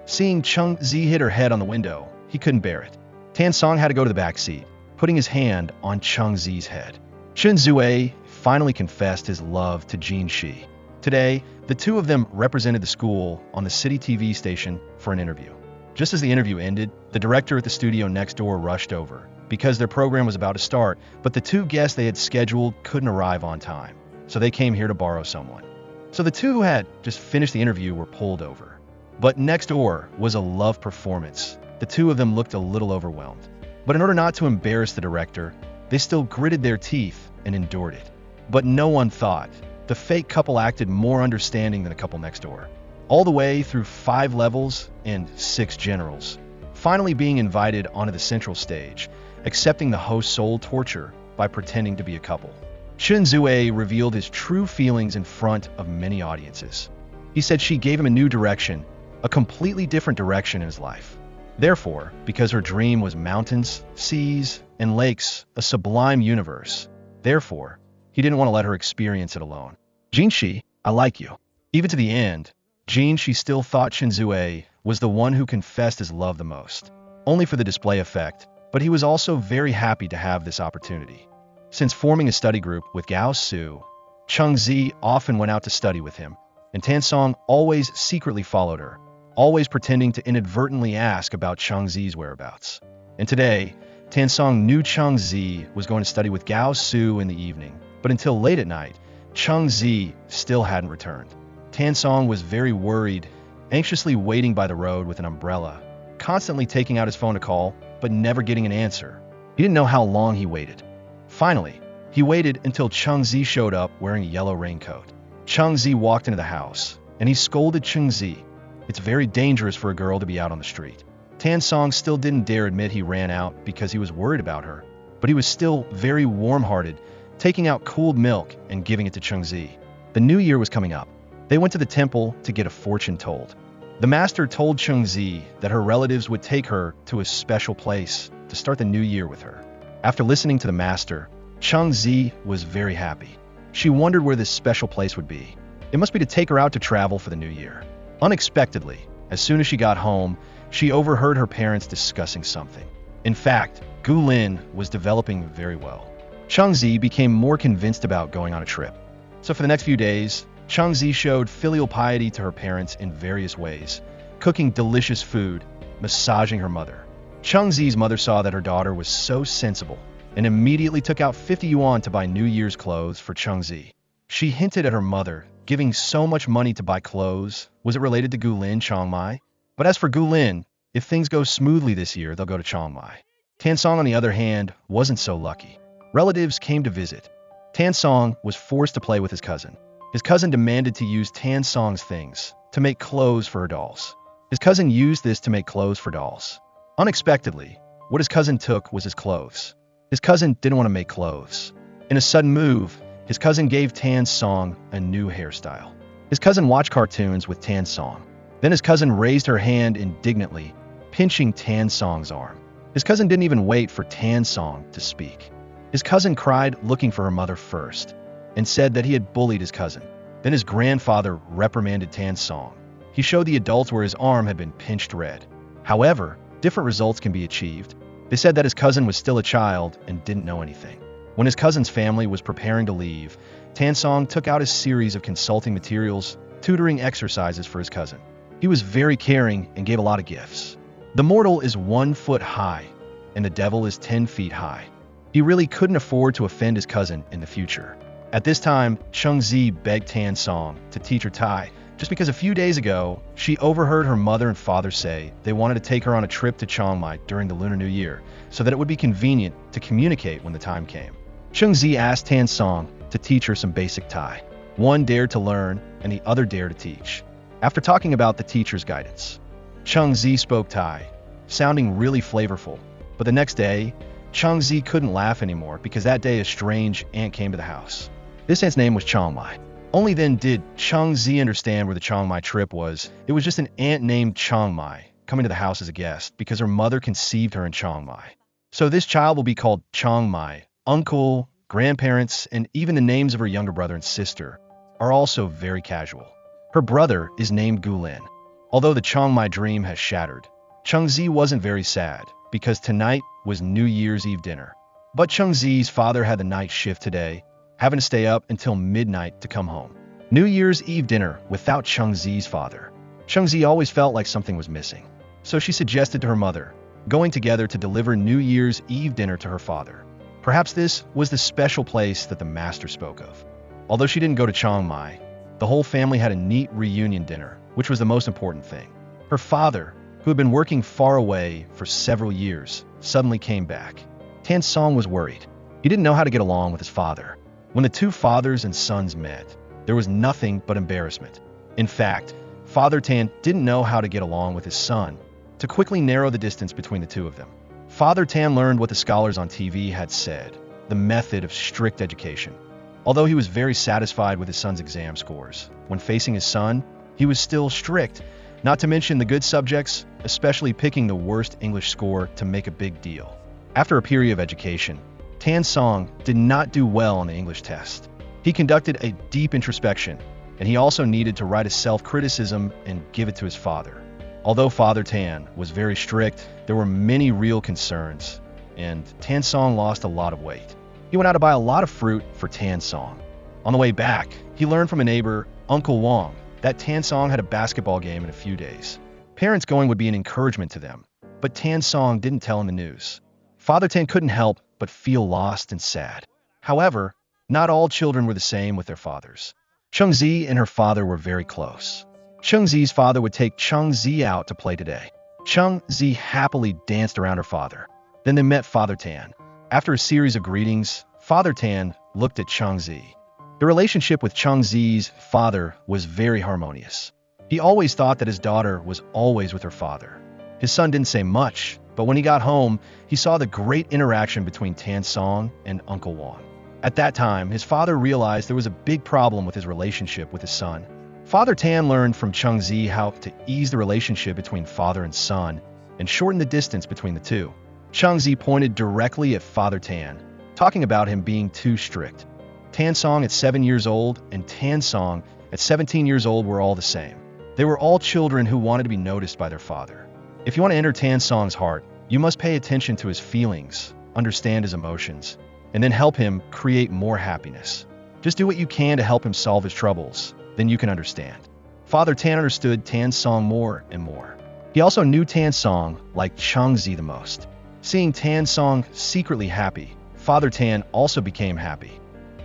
Seeing Chung Zi hit her head on the window, he couldn't bear it. Tan Song had to go to the back seat, putting his hand on Chung Zi's head. Chen Zue finally confessed his love to Jin Shi. Today, the two of them represented the school on the city TV station for an interview. Just as the interview ended, the director at the studio next door rushed over, because their program was about to start, but the two guests they had scheduled couldn't arrive on time, so they came here to borrow someone. So the two who had just finished the interview were pulled over. But next door was a love performance. The two of them looked a little overwhelmed. But in order not to embarrass the director, they still gritted their teeth and endured it. But no one thought the fake couple acted more understanding than the couple next door. All the way through 5 levels and 6 generals, finally being invited onto the central stage, accepting the host's soul torture by pretending to be a couple. Chen Zue revealed his true feelings in front of many audiences. He said she gave him a new direction, a completely different direction in his life. Therefore, because her dream was mountains, seas, and lakes, a sublime universe, therefore, he didn't want to let her experience it alone. Jin Shi, I like you. Even to the end, Jin Shi still thought Chen Zue was the one who confessed his love the most, only for the display effect, but he was also very happy to have this opportunity. Since forming a study group with Gao Su, Chung Zi often went out to study with him, and Tan Song always secretly followed her, always pretending to inadvertently ask about Chung Zi's whereabouts. And today, Tan Song knew Chung Zi was going to study with Gao Su in the evening, but until late at night, Chung Zi still hadn't returned. Tan Song was very worried, anxiously waiting by the road with an umbrella, constantly taking out his phone to call, but never getting an answer. He didn't know how long he waited. Finally, he waited until Chung Zi showed up wearing a yellow raincoat. Chung Zi walked into the house, and he scolded Chung Zi. It's very dangerous for a girl to be out on the street. Tan Song still didn't dare admit he ran out because he was worried about her, but he was still very warm-hearted, taking out cooled milk and giving it to Chung Zi. The new year was coming up. They went to the temple to get a fortune told. The master told Chung Zi that her relatives would take her to a special place to start the new year with her. After listening to the master, Chung Zi was very happy. She wondered where this special place would be. It must be to take her out to travel for the new year. Unexpectedly, as soon as she got home, she overheard her parents discussing something. In fact, Gu Lin was developing very well. Chung Zi became more convinced about going on a trip. So for the next few days, Chung Zi showed filial piety to her parents in various ways, cooking delicious food, massaging her mother. Chung Zi's mother saw that her daughter was so sensible and immediately took out 50 yuan to buy New Year's clothes for Chung Zi. She hinted at her mother giving so much money to buy clothes. Was it related to Gu Lin, Chiang Mai? But as for Gu Lin, if things go smoothly this year, they'll go to Chiang Mai. Tan Song, on the other hand, wasn't so lucky. Relatives came to visit. Tan Song was forced to play with his cousin. His cousin demanded to use Tan Song's things to make clothes for her dolls. His cousin used this to make clothes for dolls. Unexpectedly, what his cousin took was his clothes. His cousin didn't want to make clothes. In a sudden move, his cousin gave Tan Song a new hairstyle. His cousin watched cartoons with Tan Song. Then his cousin raised her hand indignantly, pinching Tan Song's arm. His cousin didn't even wait for Tan Song to speak. His cousin cried, looking for her mother first, and said that he had bullied his cousin. Then his grandfather reprimanded Tan Song. He showed the adults where his arm had been pinched red. However, different results can be achieved. They said that his cousin was still a child and didn't know anything. When his cousin's family was preparing to leave, Tan Song took out a series of consulting materials, tutoring exercises for his cousin. He was very caring and gave a lot of gifts. The mortal is 1 foot high, and the devil is 10 feet high. He really couldn't afford to offend his cousin in the future. At this time, Chung Zi begged Tan Song to teach her Thai, just because a few days ago, she overheard her mother and father say they wanted to take her on a trip to Chiang Mai during the Lunar New Year, so that it would be convenient to communicate when the time came. Chung Zi asked Tan Song to teach her some basic Thai. One dared to learn, and the other dared to teach. After talking about the teacher's guidance, Chung Zi spoke Thai, sounding really flavorful. But the next day, Chung Zi couldn't laugh anymore because that day a strange ant came to the house. This ant's name was Chiang Mai. Only then did Chung Zi understand where the Chiang Mai trip was. It was just an ant named Chiang Mai coming to the house as a guest because her mother conceived her in Chiang Mai. So this child will be called Chiang Mai. Uncle, grandparents, and even the names of her younger brother and sister are also very casual. Her brother is named Gu Lin. Although the Chiang Mai dream has shattered, Chung Zi wasn't very sad, because tonight was New Year's Eve dinner. But Chung Zi's father had the night shift today, having to stay up until midnight to come home. New Year's Eve dinner without Chung Zi's father. Chung Zi always felt like something was missing. So she suggested to her mother, going together to deliver New Year's Eve dinner to her father. Perhaps this was the special place that the master spoke of. Although she didn't go to Chiang Mai, the whole family had a neat reunion dinner, which was the most important thing. Her father, who had been working far away for several years, suddenly came back. Tan Song was worried. He didn't know how to get along with his father. When the two fathers and sons met, there was nothing but embarrassment. In fact, Father Tan didn't know how to get along with his son, to quickly narrow the distance between the two of them. Father Tan learned what the scholars on TV had said, the method of strict education. Although he was very satisfied with his son's exam scores, when facing his son, he was still strict, not to mention the good subjects, especially picking the worst English score to make a big deal. After a period of education, Tan Song did not do well on the English test. He conducted a deep introspection, and he also needed to write a self-criticism and give it to his father. Although Father Tan was very strict, there were many real concerns, and Tan Song lost a lot of weight. He went out to buy a lot of fruit for Tan Song. On the way back, he learned from a neighbor, Uncle Wong, that Tan Song had a basketball game in a few days. Parents going would be an encouragement to them, but Tan Song didn't tell him the news. Father Tan couldn't help but feel lost and sad. However, not all children were the same with their fathers. Chung Zi and her father were very close. Chung Zi's father would take Chung Zi out to play today. Chung Zi happily danced around her father. Then they met Father Tan. After a series of greetings, Father Tan looked at Chung Zi. The relationship with Chung Zi's father was very harmonious. He always thought that his daughter was always with her father. His son didn't say much, but when he got home, he saw the great interaction between Tan Song and Uncle Wong. At that time, his father realized there was a big problem with his relationship with his son. Father Tan learned from Chung Zi how to ease the relationship between father and son and shorten the distance between the two. Chung Zi pointed directly at Father Tan, talking about him being too strict. Tan Song at 7 years old and Tan Song at 17 years old were all the same. They were all children who wanted to be noticed by their father. If you want to enter Tan Song's heart, you must pay attention to his feelings, understand his emotions, and then help him create more happiness. Just do what you can to help him solve his troubles, then you can understand. Father Tan understood Tan Song more and more. He also knew Tan Song liked Chung Zi the most. Seeing Tan Song secretly happy, Father Tan also became happy.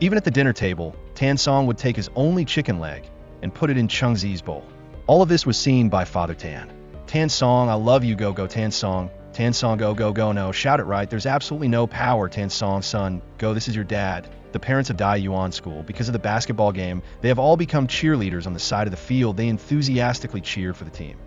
Even at the dinner table, Tan Song would take his only chicken leg and put it in Chung Zi's bowl. All of this was seen by Father Tan. Tan Song, I love you, go Tan Song. Tan Song, go, no, shout it right. There's absolutely no power, Tan Song, son, go, this is your dad. The parents of Dai Yuan School, because of the basketball game, they have all become cheerleaders on the side of the field. They enthusiastically cheered for the team.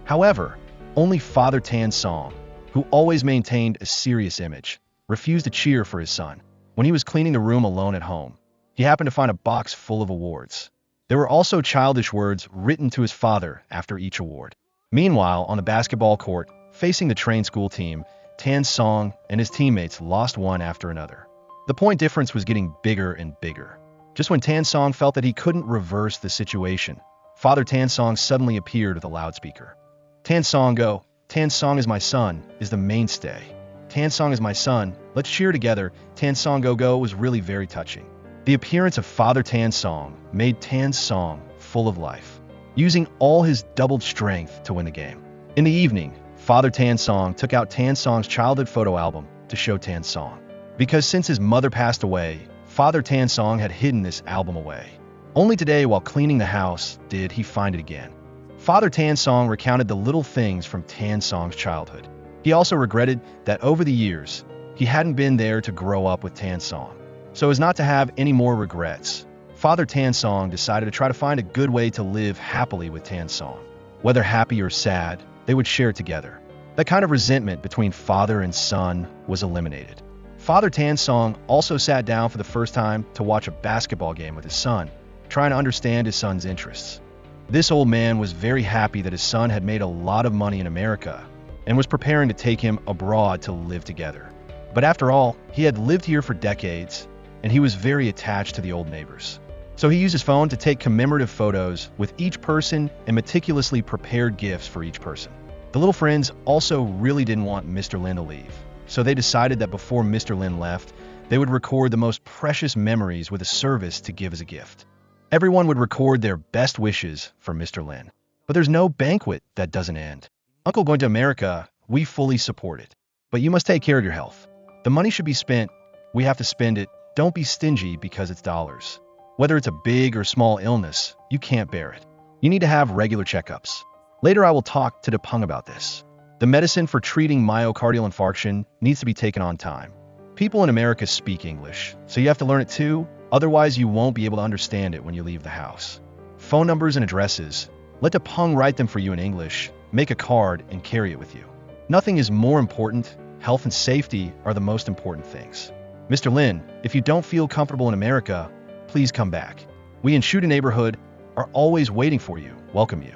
However, only Father Tan Song, who always maintained a serious image, refused to cheer for his son. When he was cleaning the room alone at home, he happened to find a box full of awards. There were also childish words written to his father after each award. Meanwhile, on the basketball court, facing the train school team, Tan Song and his teammates lost one after another. The point difference was getting bigger and bigger. Just when Tan Song felt that he couldn't reverse the situation, Father Tan Song suddenly appeared with a loudspeaker. Tan Song, go. Tan Song is my son, is the mainstay. Tan Song is my son, let's cheer together. Tan Song, go was really very touching. The appearance of Father Tan Song made Tan Song full of life, using all his doubled strength to win the game. In the evening, Father Tan Song took out Tan Song's childhood photo album to show Tan Song. Because since his mother passed away, Father Tan Song had hidden this album away. Only today, while cleaning the house, did he find it again. Father Tan Song recounted the little things from Tan Song's childhood. He also regretted that over the years, he hadn't been there to grow up with Tan Song. So as not to have any more regrets, Father Tan Song decided to try to find a good way to live happily with Tan Song. Whether happy or sad, they would share together. That kind of resentment between father and son was eliminated. Father Tan Song also sat down for the first time to watch a basketball game with his son, trying to understand his son's interests. This old man was very happy that his son had made a lot of money in America and was preparing to take him abroad to live together. But after all, he had lived here for decades, and he was very attached to the old neighbors. So he used his phone to take commemorative photos with each person and meticulously prepared gifts for each person. The little friends also really didn't want Mr. Lin to leave, so they decided that before Mr. Lin left, they would record the most precious memories with a service to give as a gift. Everyone would record their best wishes for Mr. Lin. But there's no banquet that doesn't end. Uncle going to America, we fully support it. But you must take care of your health. The money should be spent. We have to spend it. Don't be stingy because it's dollars. Whether it's a big or small illness, you can't bear it. You need to have regular checkups. Later I will talk to Depeng about this. The medicine for treating myocardial infarction needs to be taken on time. People in America speak English, so you have to learn it too, otherwise you won't be able to understand it when you leave the house. Phone numbers and addresses. Let Depeng write them for you in English, make a card, and carry it with you. Nothing is more important. Health and safety are the most important things. Mr. Lin, if you don't feel comfortable in America, please come back. We in Shuda neighborhood are always waiting for you, welcome you.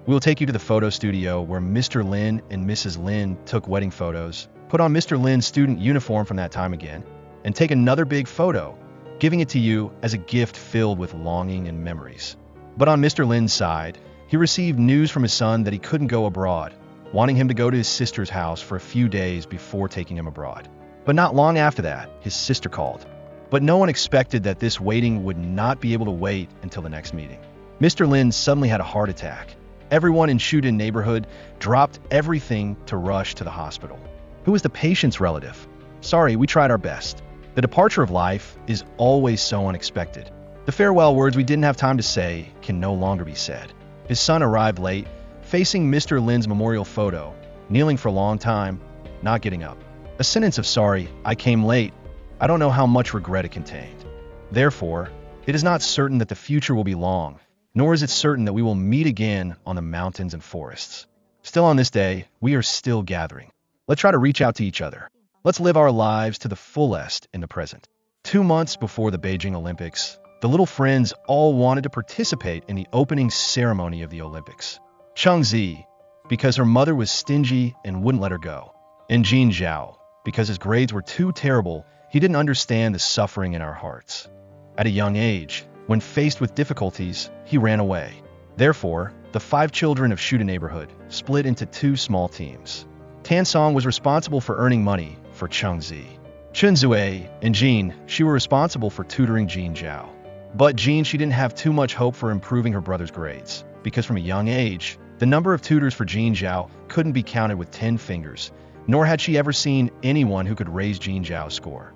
We will take you to the photo studio where Mr. Lin and Mrs. Lin took wedding photos, put on Mr. Lin's student uniform from that time again, and take another big photo, giving it to you as a gift filled with longing and memories. But on Mr. Lin's side, he received news from his son that he couldn't go abroad, wanting him to go to his sister's house for a few days before taking him abroad. But not long after that, his sister called. But no one expected that this waiting would not be able to wait until the next meeting. Mr. Lin suddenly had a heart attack. Everyone in Shuda neighborhood dropped everything to rush to the hospital. Who was the patient's relative? Sorry, we tried our best. The departure of life is always so unexpected. The farewell words we didn't have time to say can no longer be said. His son arrived late, facing Mr. Lin's memorial photo, kneeling for a long time, not getting up. A sentence of sorry, I came late. I don't know how much regret it contained. Therefore, it is not certain that the future will be long, nor is it certain that we will meet again on the mountains and forests. Still on this day, we are still gathering. Let's try to reach out to each other. Let's live our lives to the fullest in the present. 2 months before the Beijing Olympics, the little friends all wanted to participate in the opening ceremony of the Olympics. Cheng Zi, because her mother was stingy and wouldn't let her go. And Jin Zhao, because his grades were too terrible, he didn't understand the suffering in our hearts. At a young age, when faced with difficulties, he ran away. Therefore, the 5 children of Shuda neighborhood split into 2 small teams. Tan Song was responsible for earning money for Cheng Zi. Chen Zue and Jean, she were responsible for tutoring Jin Zhao. But Jean, she didn't have too much hope for improving her brother's grades, because from a young age, the number of tutors for Jin Zhao couldn't be counted with 10 fingers, nor had she ever seen anyone who could raise Jin Zhao's score.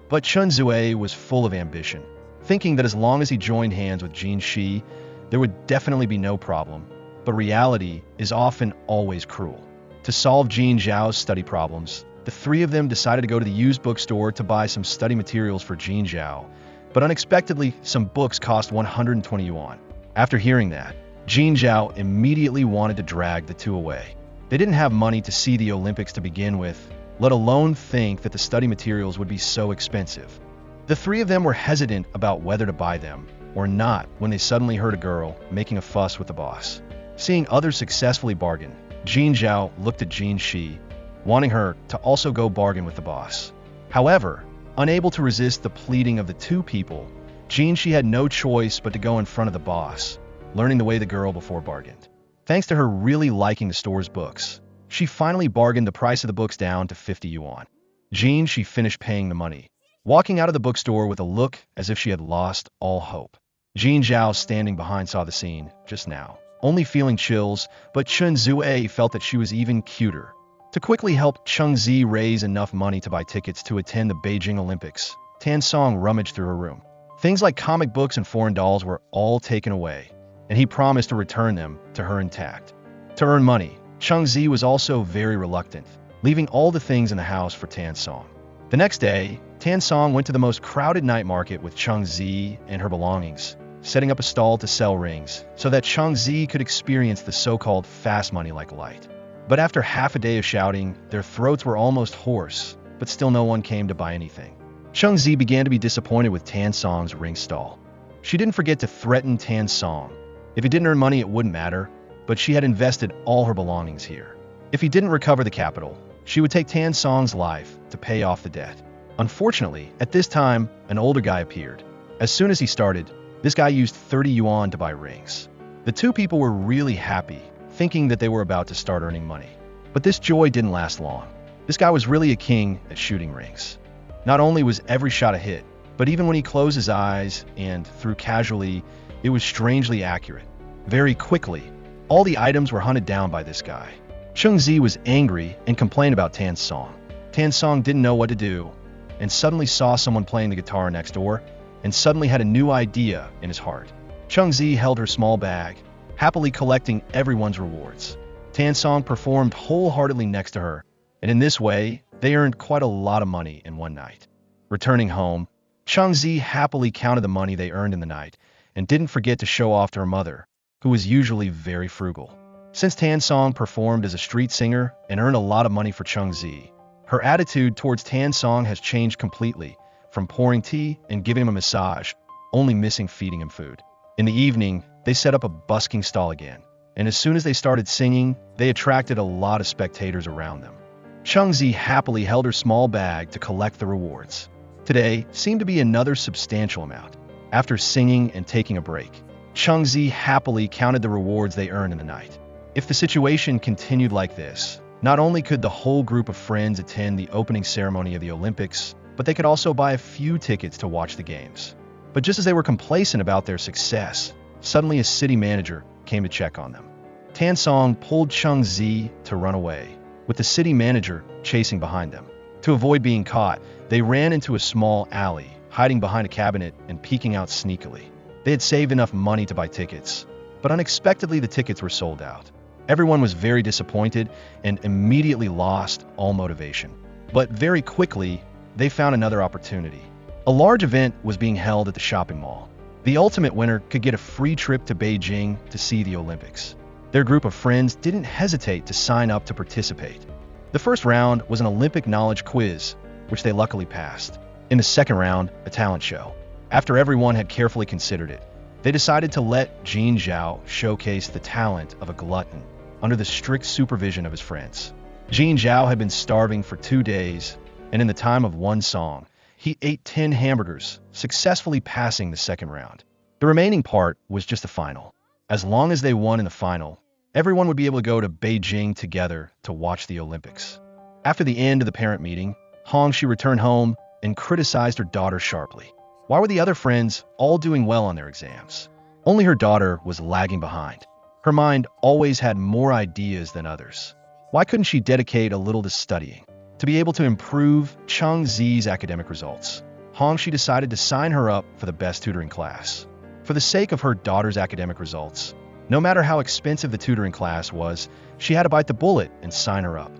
But Chen Zue was full of ambition, thinking that as long as he joined hands with Jin Shi, there would definitely be no problem. But reality is often always cruel. To solve Jin Zhao's study problems, the 3 of them decided to go to the used bookstore to buy some study materials for Jin Zhao, but unexpectedly, some books cost 120 yuan. After hearing that, Jin Zhao immediately wanted to drag the 2 away. They didn't have money to see the Olympics to begin with, let alone think that the study materials would be so expensive. The 3 of them were hesitant about whether to buy them or not when they suddenly heard a girl making a fuss with the boss. Seeing others successfully bargain, Jin Zhao looked at Jin Shi, wanting her to also go bargain with the boss. However, unable to resist the pleading of the 2 people, Jin Shi had no choice but to go in front of the boss, learning the way the girl before bargained. Thanks to her really liking the store's books, she finally bargained the price of the books down to 50 yuan. Jin, she finished paying the money, walking out of the bookstore with a look as if she had lost all hope. Jin Zhao, standing behind, saw the scene just now, only feeling chills, but Chen Zue felt that she was even cuter. To quickly help Cheng Zi raise enough money to buy tickets to attend the Beijing Olympics, Tan Song rummaged through her room. Things like comic books and foreign dolls were all taken away, and he promised to return them to her intact. To earn money, Cheng Zi was also very reluctant, leaving all the things in the house for Tan Song. The next day, Tan Song went to the most crowded night market with Cheng Zi and her belongings, setting up a stall to sell rings so that Cheng Zi could experience the so-called fast money like light. But after half a day of shouting, their throats were almost hoarse, but still no one came to buy anything. Cheng Zi began to be disappointed with Tan Song's ring stall. She didn't forget to threaten Tan Song. If he didn't earn money, it wouldn't matter, but she had invested all her belongings here. If he didn't recover the capital, she would take Tan Song's life to pay off the debt. Unfortunately, at this time, an older guy appeared. As soon as he started, This guy used 30 yuan to buy rings. The two people were really happy, thinking that they were about to start earning money. But this joy didn't last long. This guy was really a king at shooting rings. Not only was every shot a hit, but even when he closed his eyes and threw casually, it was strangely accurate. Very quickly, all the items were hunted down by this guy. Cheng Zi was angry and complained about Tan Song. Tan Song didn't know what to do, and suddenly saw someone playing the guitar next door, and suddenly had a new idea in his heart. Cheng Zi held her small bag, happily collecting everyone's rewards. Tan Song performed wholeheartedly next to her, and in this way, they earned quite a lot of money in one night. Returning home, Cheng Zi happily counted the money they earned in the night, and didn't forget to show off to her mother, who was usually very frugal. Since Tan Song performed as a street singer and earned a lot of money for Cheng Zi, her attitude towards Tan Song has changed completely, from pouring tea and giving him a massage, only missing feeding him food. In the evening, they set up a busking stall again, and as soon as they started singing, they attracted a lot of spectators around them. Cheng Zi happily held her small bag to collect the rewards. Today seemed to be another substantial amount. After singing and taking a break, Cheng Zi happily counted the rewards they earned in the night. If the situation continued like this, not only could the whole group of friends attend the opening ceremony of the Olympics, but they could also buy a few tickets to watch the games. But just as they were complacent about their success, suddenly a city manager came to check on them. Tan Song pulled Cheng Zi to run away, with the city manager chasing behind them. To avoid being caught, they ran into a small alley, hiding behind a cabinet and peeking out sneakily. They had saved enough money to buy tickets, but unexpectedly the tickets were sold out. Everyone was very disappointed and immediately lost all motivation. But very quickly, they found another opportunity. A large event was being held at the shopping mall. The ultimate winner could get a free trip to Beijing to see the Olympics. Their group of friends didn't hesitate to sign up to participate. The first round was an Olympic knowledge quiz, which they luckily passed. In the second round, a talent show. After everyone had carefully considered it, they decided to let Jin Zhao showcase the talent of a glutton under the strict supervision of his friends. Jin Zhao had been starving for 2 days, and in the time of one song, he ate 10 hamburgers, successfully passing the second round. The remaining part was just the final. As long as they won in the final, everyone would be able to go to Beijing together to watch the Olympics. After the end of the parent meeting, Hongxi returned home and criticized her daughter sharply. Why were the other friends all doing well on their exams? Only her daughter was lagging behind. Her mind always had more ideas than others. Why couldn't she dedicate a little to studying? To be able to improve Cheng Zi's academic results, Hongxi decided to sign her up for the best tutoring class. For the sake of her daughter's academic results, no matter how expensive the tutoring class was, she had to bite the bullet and sign her up.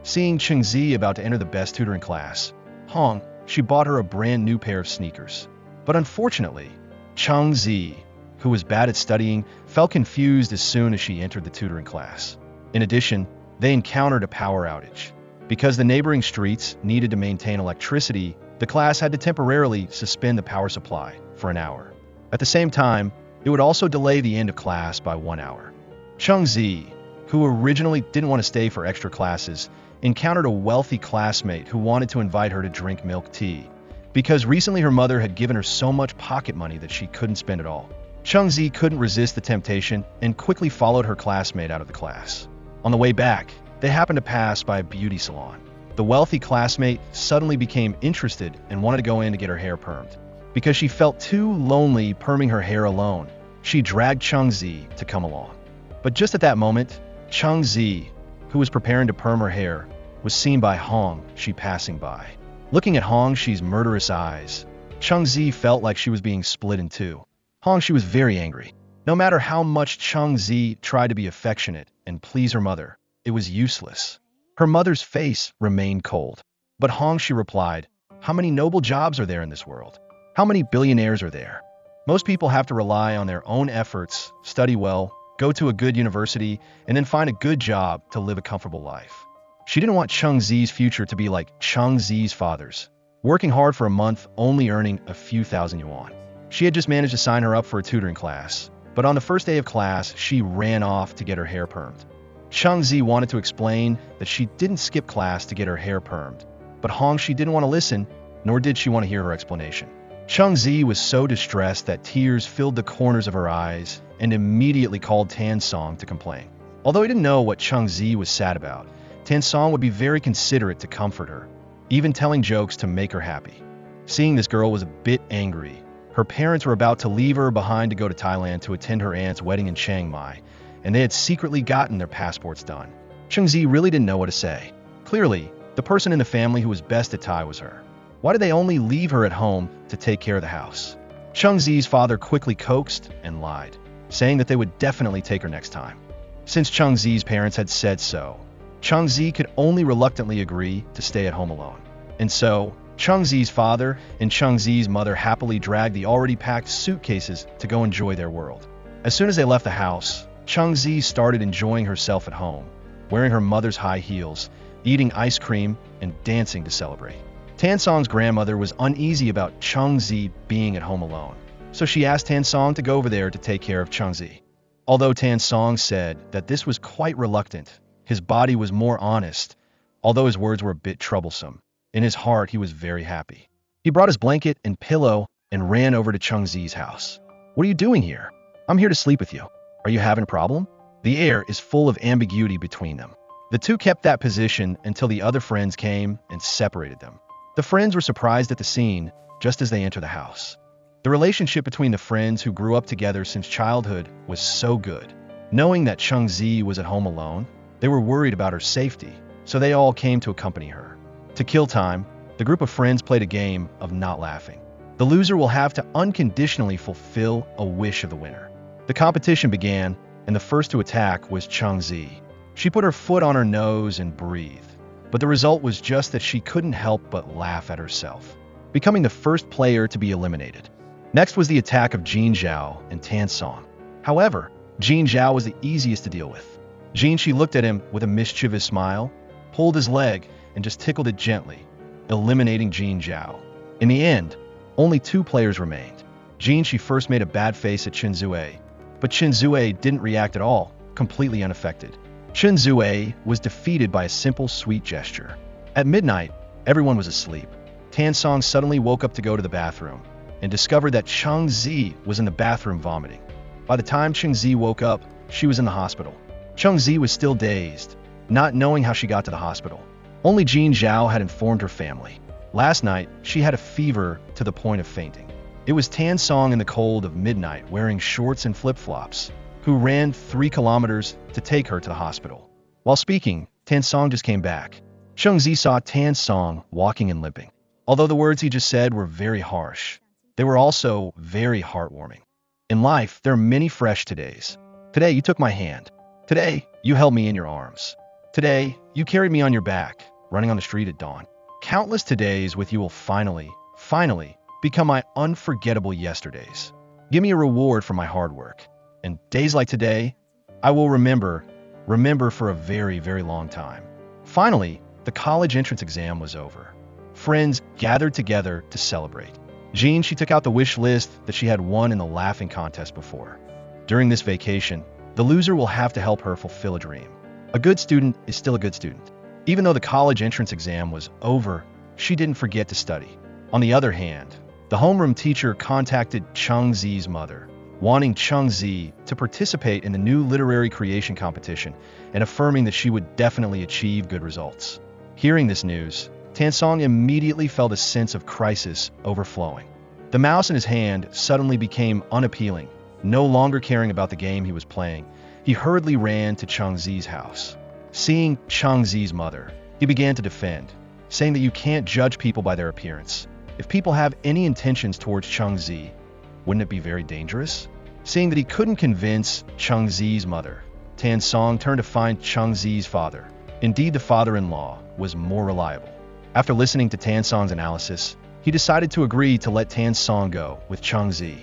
Seeing Cheng Zi about to enter the best tutoring class, she bought her a brand new pair of sneakers. But unfortunately, Cheng Zi, who was bad at studying, felt confused as soon as she entered the tutoring class. In addition, they encountered a power outage. Because the neighboring streets needed to maintain electricity, the class had to temporarily suspend the power supply for an hour. At the same time, it would also delay the end of class by 1 hour. Cheng Zi, who originally didn't want to stay for extra classes, encountered a wealthy classmate who wanted to invite her to drink milk tea, because recently her mother had given her so much pocket money that she couldn't spend it all. Cheng Zi couldn't resist the temptation and quickly followed her classmate out of the class. On the way back, they happened to pass by a beauty salon. The wealthy classmate suddenly became interested and wanted to go in to get her hair permed. Because she felt too lonely perming her hair alone, she dragged Cheng Zi to come along. But just at that moment, Cheng Zi, who was preparing to perm her hair, was seen by Hongxi passing by. Looking at Hongxi's murderous eyes, Cheng Zi felt like she was being split in two. Hongxi was very angry. No matter how much Cheng Zi tried to be affectionate and please her mother, it was useless. Her mother's face remained cold. But Hongxi replied, "How many noble jobs are there in this world? How many billionaires are there? Most people have to rely on their own efforts, study well, go to a good university, and then find a good job to live a comfortable life." She didn't want Cheng Zi's future to be like Cheng Zi's father's, working hard for a month only earning a few thousand yuan. She had just managed to sign her up for a tutoring class, but on the first day of class, she ran off to get her hair permed. Cheng Zi wanted to explain that she didn't skip class to get her hair permed, but Hongxi didn't want to listen, nor did she want to hear her explanation. Changzi was so distressed that tears filled the corners of her eyes and immediately called Tan Song to complain. Although he didn't know what Changzi was sad about, Tan Song would be very considerate to comfort her, even telling jokes to make her happy. Seeing this girl was a bit angry. Her parents were about to leave her behind to go to Thailand to attend her aunt's wedding in Chiang Mai, and they had secretly gotten their passports done. Changzi really didn't know what to say. Clearly, the person in the family who was best at Thai was her. Why did they only leave her at home to take care of the house? Changzi's father quickly coaxed and lied, saying that they would definitely take her next time. Since Changzi's parents had said so, Changzi could only reluctantly agree to stay at home alone. And so, Changzi's father and Changzi's mother happily dragged the already packed suitcases to go enjoy their world. As soon as they left the house, Changzi started enjoying herself at home, wearing her mother's high heels, eating ice cream, and dancing to celebrate. Tan Song's grandmother was uneasy about Changzi being at home alone, so she asked Tan Song to go over there to take care of Changzi. Although Tan Song said that this was quite reluctant, his body was more honest, although his words were a bit troublesome. In his heart, he was very happy. He brought his blanket and pillow and ran over to Changzi's house. "What are you doing here? I'm here to sleep with you. Are you having a problem?" The air is full of ambiguity between them. The two kept that position until the other friends came and separated them. The friends were surprised at the scene just as they entered the house. The relationship between the friends who grew up together since childhood was so good. Knowing that Changzi was at home alone, they were worried about her safety, so they all came to accompany her. To kill time, the group of friends played a game of not laughing. The loser will have to unconditionally fulfill a wish of the winner. The competition began, and the first to attack was Changzi. She put her foot on her nose and breathed. But the result was just that she couldn't help but laugh at herself, becoming the first player to be eliminated. Next was the attack of Jin Zhao and Tan Song. However, Jin Zhao was the easiest to deal with. She looked at him with a mischievous smile, pulled his leg, and just tickled it gently, eliminating Jin Zhao. In the end, only two players remained. She first made a bad face at Chen Zue, but Chen Zue didn't react at all, completely unaffected. Chen Zue was defeated by a simple, sweet gesture. At midnight, everyone was asleep. Tan Song suddenly woke up to go to the bathroom and discovered that Changzi was in the bathroom vomiting. By the time Changzi woke up, she was in the hospital. Changzi was still dazed, not knowing how she got to the hospital. Only Jin Zhao had informed her family. Last night, she had a fever to the point of fainting. It was Tan Song in the cold of midnight wearing shorts and flip-flops, who ran 3 kilometers to take her to the hospital. While speaking, Tan Song just came back. Changzi saw Tan Song walking and limping. Although the words he just said were very harsh, they were also very heartwarming. In life, there are many fresh todays. Today, you took my hand. Today, you held me in your arms. Today, you carried me on your back, running on the street at dawn. Countless todays with you will finally become my unforgettable yesterdays. Give me a reward for my hard work. And days like today, I will remember for a very, very long time. Finally, the college entrance exam was over. Friends gathered together to celebrate. She took out the wish list that she had won in the laughing contest before. During this vacation, the loser will have to help her fulfill a dream. A good student is still a good student. Even though the college entrance exam was over, she didn't forget to study. On the other hand, the homeroom teacher contacted Changzi's mother, wanting Changzi to participate in the new literary creation competition and affirming that she would definitely achieve good results. Hearing this news, Tan Song immediately felt a sense of crisis overflowing. The mouse in his hand suddenly became unappealing. No longer caring about the game he was playing, he hurriedly ran to Changzi's house. Seeing Changzi's mother, he began to defend, saying that you can't judge people by their appearance. If people have any intentions towards Changzi, wouldn't it be very dangerous? Seeing that he couldn't convince Changzi's mother, Tan Song turned to find Changzi's father. Indeed, the father-in-law was more reliable. After listening to Tan Song's analysis, he decided to agree to let Tan Song go with Changzi.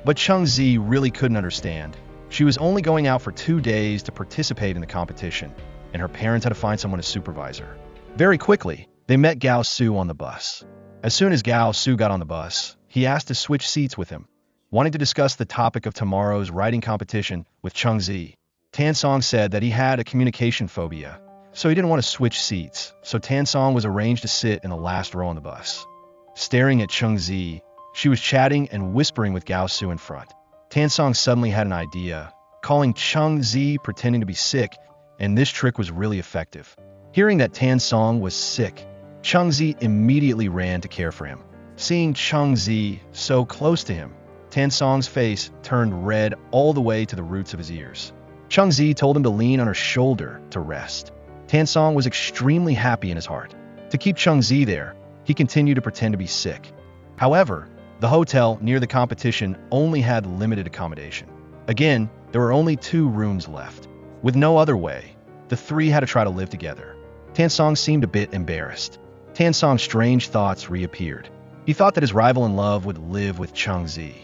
But Changzi really couldn't understand. She was only going out for 2 days to participate in the competition, and her parents had to find someone to supervise her. Very quickly, they met Gao Su on the bus. As soon as Gao Su got on the bus, he asked to switch seats with him, wanting to discuss the topic of tomorrow's writing competition with Changzi. Tan Song said that he had a communication phobia, so he didn't want to switch seats, so Tan Song was arranged to sit in the last row on the bus. Staring at Changzi, She was chatting and whispering with Gao Su in front. Tan Song suddenly had an idea, calling Chung Zi pretending to be sick, and this trick was really effective. Hearing that Tan Song was sick, Chung Zi immediately ran to care for him. Seeing Chung Zi so close to him, Tan Song's face turned red all the way to the roots of his ears. Chung Zi told him to lean on her shoulder to rest. Tan Song was extremely happy in his heart. To keep Chung Zi there, he continued to pretend to be sick. However, the hotel near the competition only had limited accommodation. Again, there were only 2 rooms left. With no other way, the 3 had to try to live together. Tan Song seemed a bit embarrassed. Tan Song's strange thoughts reappeared. He thought that his rival in love would live with Chung Zi.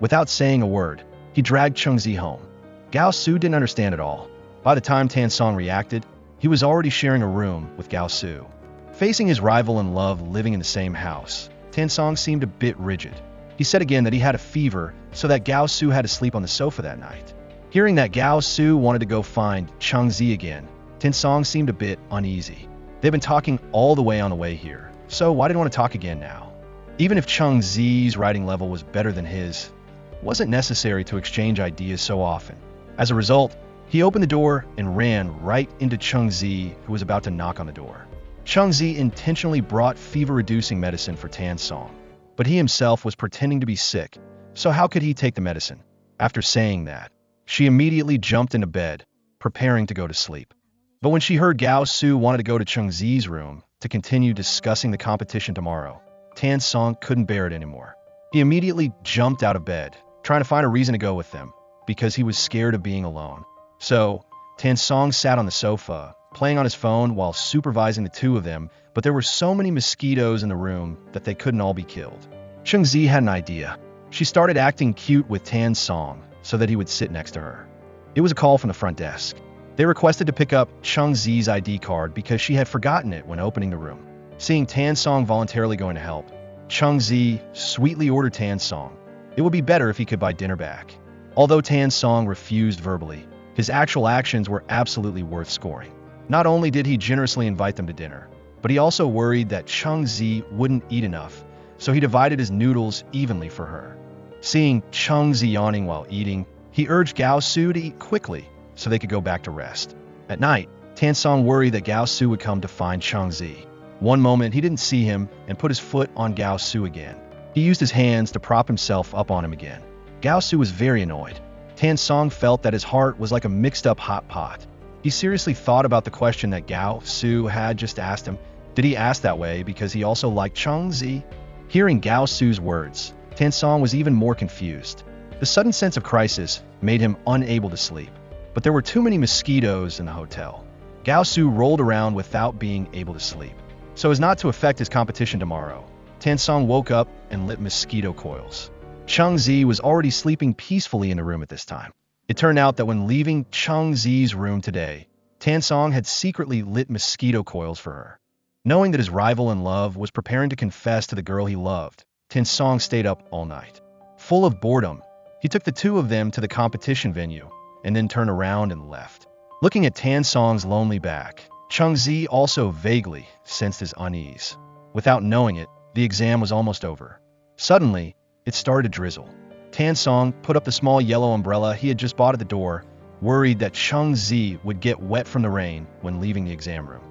Without saying a word, he dragged Chung Zi home. Gao Su didn't understand at all. By the time Tan Song reacted, he was already sharing a room with Gao Su. Facing his rival in love living in the same house, Tan Song seemed a bit rigid. He said again that he had a fever, so that Gao Su had to sleep on the sofa that night. Hearing that Gao Su wanted to go find Chung Zi again, Tan Song seemed a bit uneasy. They've been talking all the way on the way here, so why did he want to talk again now? Even if Chung Zi's writing level was better than his, it wasn't necessary to exchange ideas so often. As a result, he opened the door and ran right into Chung Zi, who was about to knock on the door. Chung Zi intentionally brought fever-reducing medicine for Tan Song, but he himself was pretending to be sick, so how could he take the medicine? After saying that, she immediately jumped into bed, preparing to go to sleep. But when she heard Gao Su wanted to go to Chung Zi's room to continue discussing the competition tomorrow, Tan Song couldn't bear it anymore. He immediately jumped out of bed, trying to find a reason to go with them, because he was scared of being alone. So, Tan Song sat on the sofa, playing on his phone while supervising the 2 of them, but there were so many mosquitoes in the room that they couldn't all be killed. Chung Zi had an idea. She started acting cute with Tan Song so that he would sit next to her. It was a call from the front desk. They requested to pick up Chung Zi's ID card because she had forgotten it when opening the room. Seeing Tan Song voluntarily going to help, Chung Zi sweetly ordered Tan Song. It would be better if he could buy dinner back. Although Tan Song refused verbally, his actual actions were absolutely worth scoring. Not only did he generously invite them to dinner, but he also worried that Chung Zi wouldn't eat enough, so he divided his noodles evenly for her. Seeing Chung Zi yawning while eating, he urged Gao Su to eat quickly so they could go back to rest. At night, Tan Song worried that Gao Su would come to find Chung Zi. One moment he didn't see him and put his foot on Gao Su again. He used his hands to prop himself up on him again. Gao Su was very annoyed. Tan Song felt that his heart was like a mixed-up hot pot. He seriously thought about the question that Gao Su had just asked him. Did he ask that way because he also liked Chung Zi? Hearing Gao Su's words, Tan Song was even more confused. The sudden sense of crisis made him unable to sleep, but there were too many mosquitoes in the hotel. Gao Su rolled around without being able to sleep. So as not to affect his competition tomorrow, Tan Song woke up and lit mosquito coils. Chung Zi was already sleeping peacefully in the room at this time. It turned out that when leaving Chung Zi's room today, Tan Song had secretly lit mosquito coils for her. Knowing that his rival in love was preparing to confess to the girl he loved, Tan Song stayed up all night. Full of boredom, he took the 2 of them to the competition venue and then turned around and left. Looking at Tan Song's lonely back, Chung Zi also vaguely sensed his unease. Without knowing it, the exam was almost over. Suddenly, it started to drizzle. Tan Song put up the small yellow umbrella he had just bought at the door, worried that Chung Zi would get wet from the rain when leaving the exam room.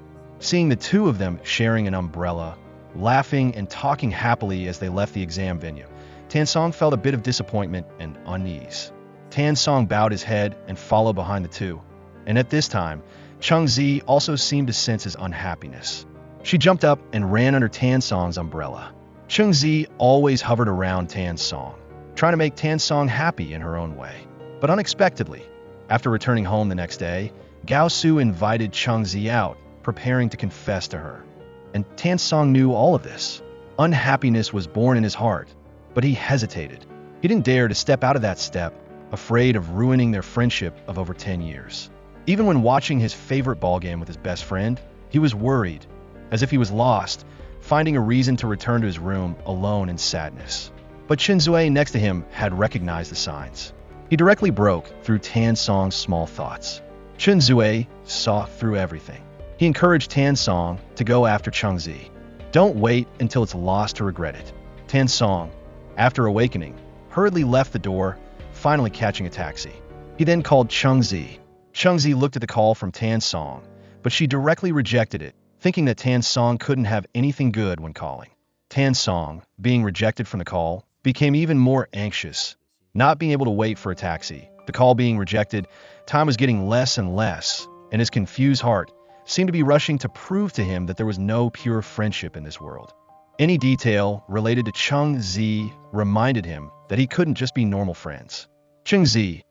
Seeing the 2 of them sharing an umbrella, laughing and talking happily as they left the exam venue, Tan Song felt a bit of disappointment and unease. Tan Song bowed his head and followed behind the 2, and at this time, Chung Zi also seemed to sense his unhappiness. She jumped up and ran under Tan Song's umbrella. Chung Zi always hovered around Tan Song, trying to make Tan Song happy in her own way. But unexpectedly, after returning home the next day, Gao Su invited Chung Zi out, preparing to confess to her. And Tan Song knew all of this. Unhappiness was born in his heart, but he hesitated. He didn't dare to step out of that step, afraid of ruining their friendship of over 10 years. Even when watching his favorite ball game with his best friend, he was worried, as if he was lost, finding a reason to return to his room alone in sadness. But Chen Zui next to him had recognized the signs. He directly broke through Tan Song's small thoughts. Chen Zui saw through everything. He encouraged Tan Song to go after Chung Zi. Don't wait until it's lost to regret it. Tan Song, After awakening, hurriedly left the door, finally catching a taxi. He then called Chungzi. Chungzi looked at the call from Tan Song, but she directly rejected it, thinking that Tan Song couldn't have anything good when calling. Tan Song, being rejected from the call, became even more anxious. Not being able to wait for a taxi, the call being rejected, time was getting less and less, and his confused heart seemed to be rushing to prove to him that there was no pure friendship in this world. Any detail related to Chungzi reminded him that he couldn't just be normal friends. Chungzi,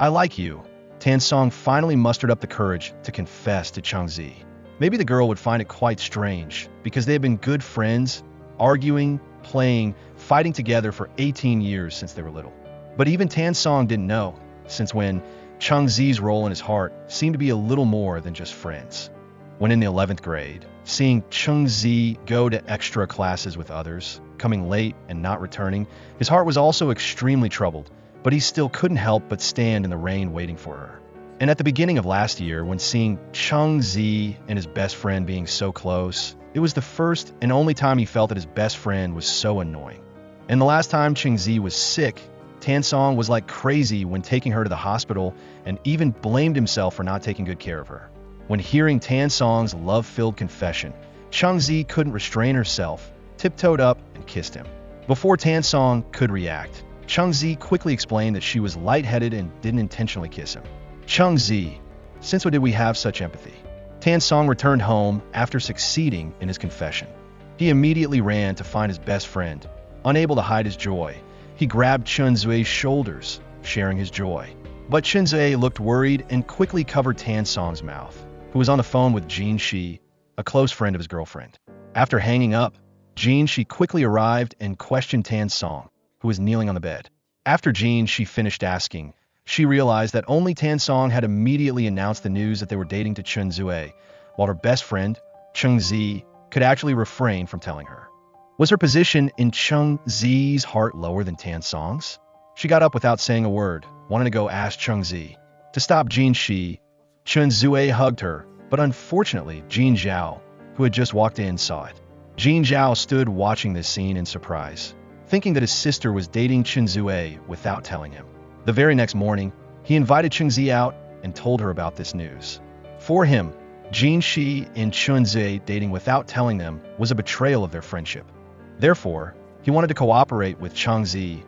I like you. Tan Song finally mustered up the courage to confess to Chungzi. Maybe the girl would find it quite strange, because they had been good friends, arguing, playing, fighting together for 18 years since they were little. But even Tan Song didn't know, since when Chungzi's role in his heart seemed to be a little more than just friends. When in the 11th grade, seeing Chungzi go to extra classes with others, coming late and not returning, his heart was also extremely troubled, but he still couldn't help but stand in the rain waiting for her. And at the beginning of last year, when seeing Chungzi and his best friend being so close, it was the first and only time he felt that his best friend was so annoying. And the last time Chungzi was sick, Tan Song was like crazy when taking her to the hospital and even blamed himself for not taking good care of her. When hearing Tan Song's love-filled confession, Chungzi couldn't restrain herself, tiptoed up and kissed him. Before Tan Song could react, Chungzi quickly explained that she was lightheaded and didn't intentionally kiss him. Chungzi, since when did we have such empathy? Tan Song returned home after succeeding in his confession. He immediately ran to find his best friend. Unable to hide his joy, he grabbed Chunzue's shoulders, sharing his joy. But Chunzue looked worried and quickly covered Tan Song's mouth, who was on the phone with Jin Shi, a close friend of his girlfriend. After hanging up, Jin Shi quickly arrived and questioned Tan Song, who was kneeling on the bed. After Jin Shi finished asking, she realized that only Tan Song had immediately announced the news that they were dating to Chunzue, while her best friend, Chungzi, could actually refrain from telling her. Was her position in Chungzi's heart lower than Tan Song's? She got up without saying a word, wanting to go ask Chungzi. To stop Jin Shi, Chunzue hugged her, but unfortunately, Jin Zhao, who had just walked in, saw it. Jin Zhao stood watching this scene in surprise, thinking that his sister was dating Chunzue without telling him. The very next morning, he invited Chungzi out and told her about this news. For him, Jin Shi and Chunzue dating without telling them was a betrayal of their friendship. Therefore, he wanted to cooperate with Chungzi,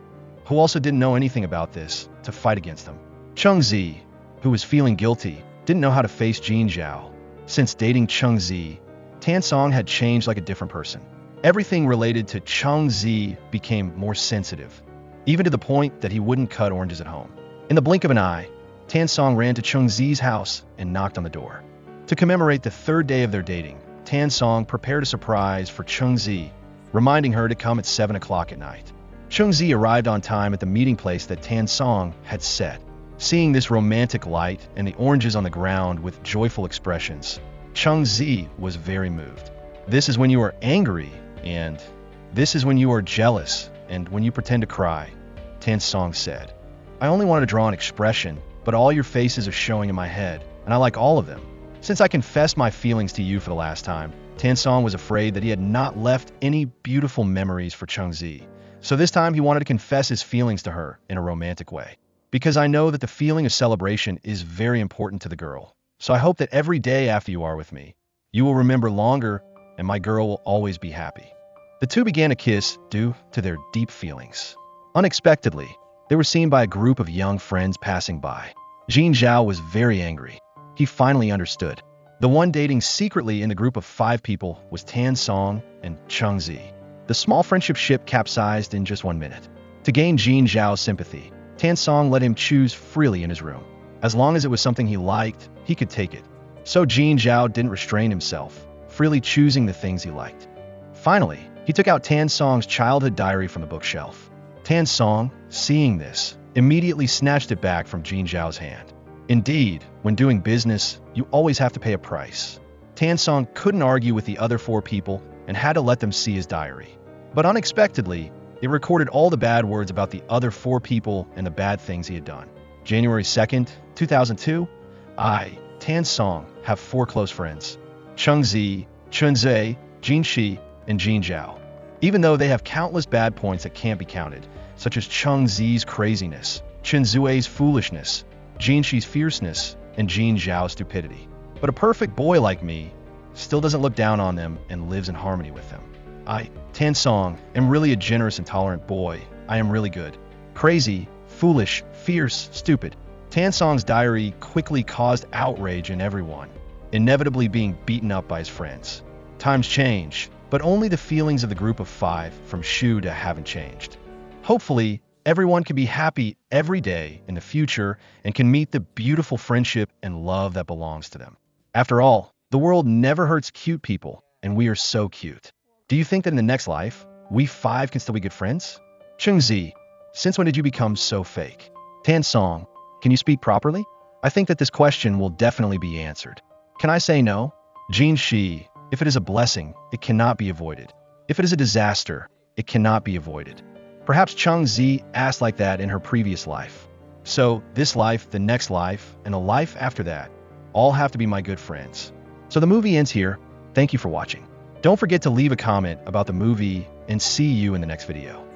who also didn't know anything about this, to fight against them. Chungzi, who was feeling guilty, didn't know how to face Jin Zhao. Since dating Chungzi, Tan Song had changed like a different person. Everything related to Chungzi became more sensitive, even to the point that he wouldn't cut oranges at home. In the blink of an eye, Tan Song ran to Chungzi's house and knocked on the door. To commemorate the third day of their dating, Tan Song prepared a surprise for Chungzi, reminding her to come at 7 o'clock at night. Chungzi arrived on time at the meeting place that Tan Song had set. Seeing this romantic light and the oranges on the ground with joyful expressions, Chungzi was very moved. This is when you are angry, and this is when you are jealous, and when you pretend to cry, Tan Song said. I only wanted to draw an expression, but all your faces are showing in my head, and I like all of them. Since I confessed my feelings to you for the last time, Tan Song was afraid that he had not left any beautiful memories for Chungzi. So this time he wanted to confess his feelings to her in a romantic way. Because I know that the feeling of celebration is very important to the girl. So I hope that every day after you are with me, you will remember longer and my girl will always be happy. The two began a kiss due to their deep feelings. Unexpectedly, they were seen by a group of young friends passing by. Jin Zhao was very angry. He finally understood. The one dating secretly in the group of 5 people was Tan Song and Chungzi. The small friendship ship capsized in just 1 minute. To gain Jin Zhao's sympathy, Tan Song let him choose freely in his room. As long as it was something he liked, he could take it. So Jin Zhao didn't restrain himself, freely choosing the things he liked. Finally, he took out Tan Song's childhood diary from the bookshelf. Tan Song, seeing this, immediately snatched it back from Jin Zhao's hand. Indeed, when doing business, you always have to pay a price. Tan Song couldn't argue with the other 4 people and had to let them see his diary. But unexpectedly, it recorded all the bad words about the other 4 people and the bad things he had done. January 2nd, 2002, I, Tan Song, have 4 close friends. Chungzi, Chunzhe, Jin Shi, and Jin Zhao. even though they have countless bad points that can't be counted, such as Cheng Zi's craziness, Chen Zui's foolishness, Jin Shi's fierceness, and Jin Zhao's stupidity. But a perfect boy like me still doesn't look down on them and lives in harmony with them. I, Tan Song, am really a generous and tolerant boy. I am really good. Crazy, foolish, fierce, stupid. Tan Song's diary quickly caused outrage in everyone, inevitably being beaten up by his friends. Times change, but only the feelings of the group of 5 from Shu to haven't changed. Hopefully, everyone can be happy every day in the future and can meet the beautiful friendship and love that belongs to them. After all, the world never hurts cute people, and we are so cute. Do you think that in the next life, we 5 can still be good friends? Cheng Zi, since when did you become so fake? Tan Song, can you speak properly? I think that this question will definitely be answered. Can I say no? Jin Shi, if it is a blessing, it cannot be avoided. If it is a disaster, it cannot be avoided. Perhaps Cheng Zi asked like that in her previous life. So, this life, the next life, and a life after that, all have to be my good friends. So the movie ends here. Thank you for watching. Don't forget to leave a comment about the movie and see you in the next video.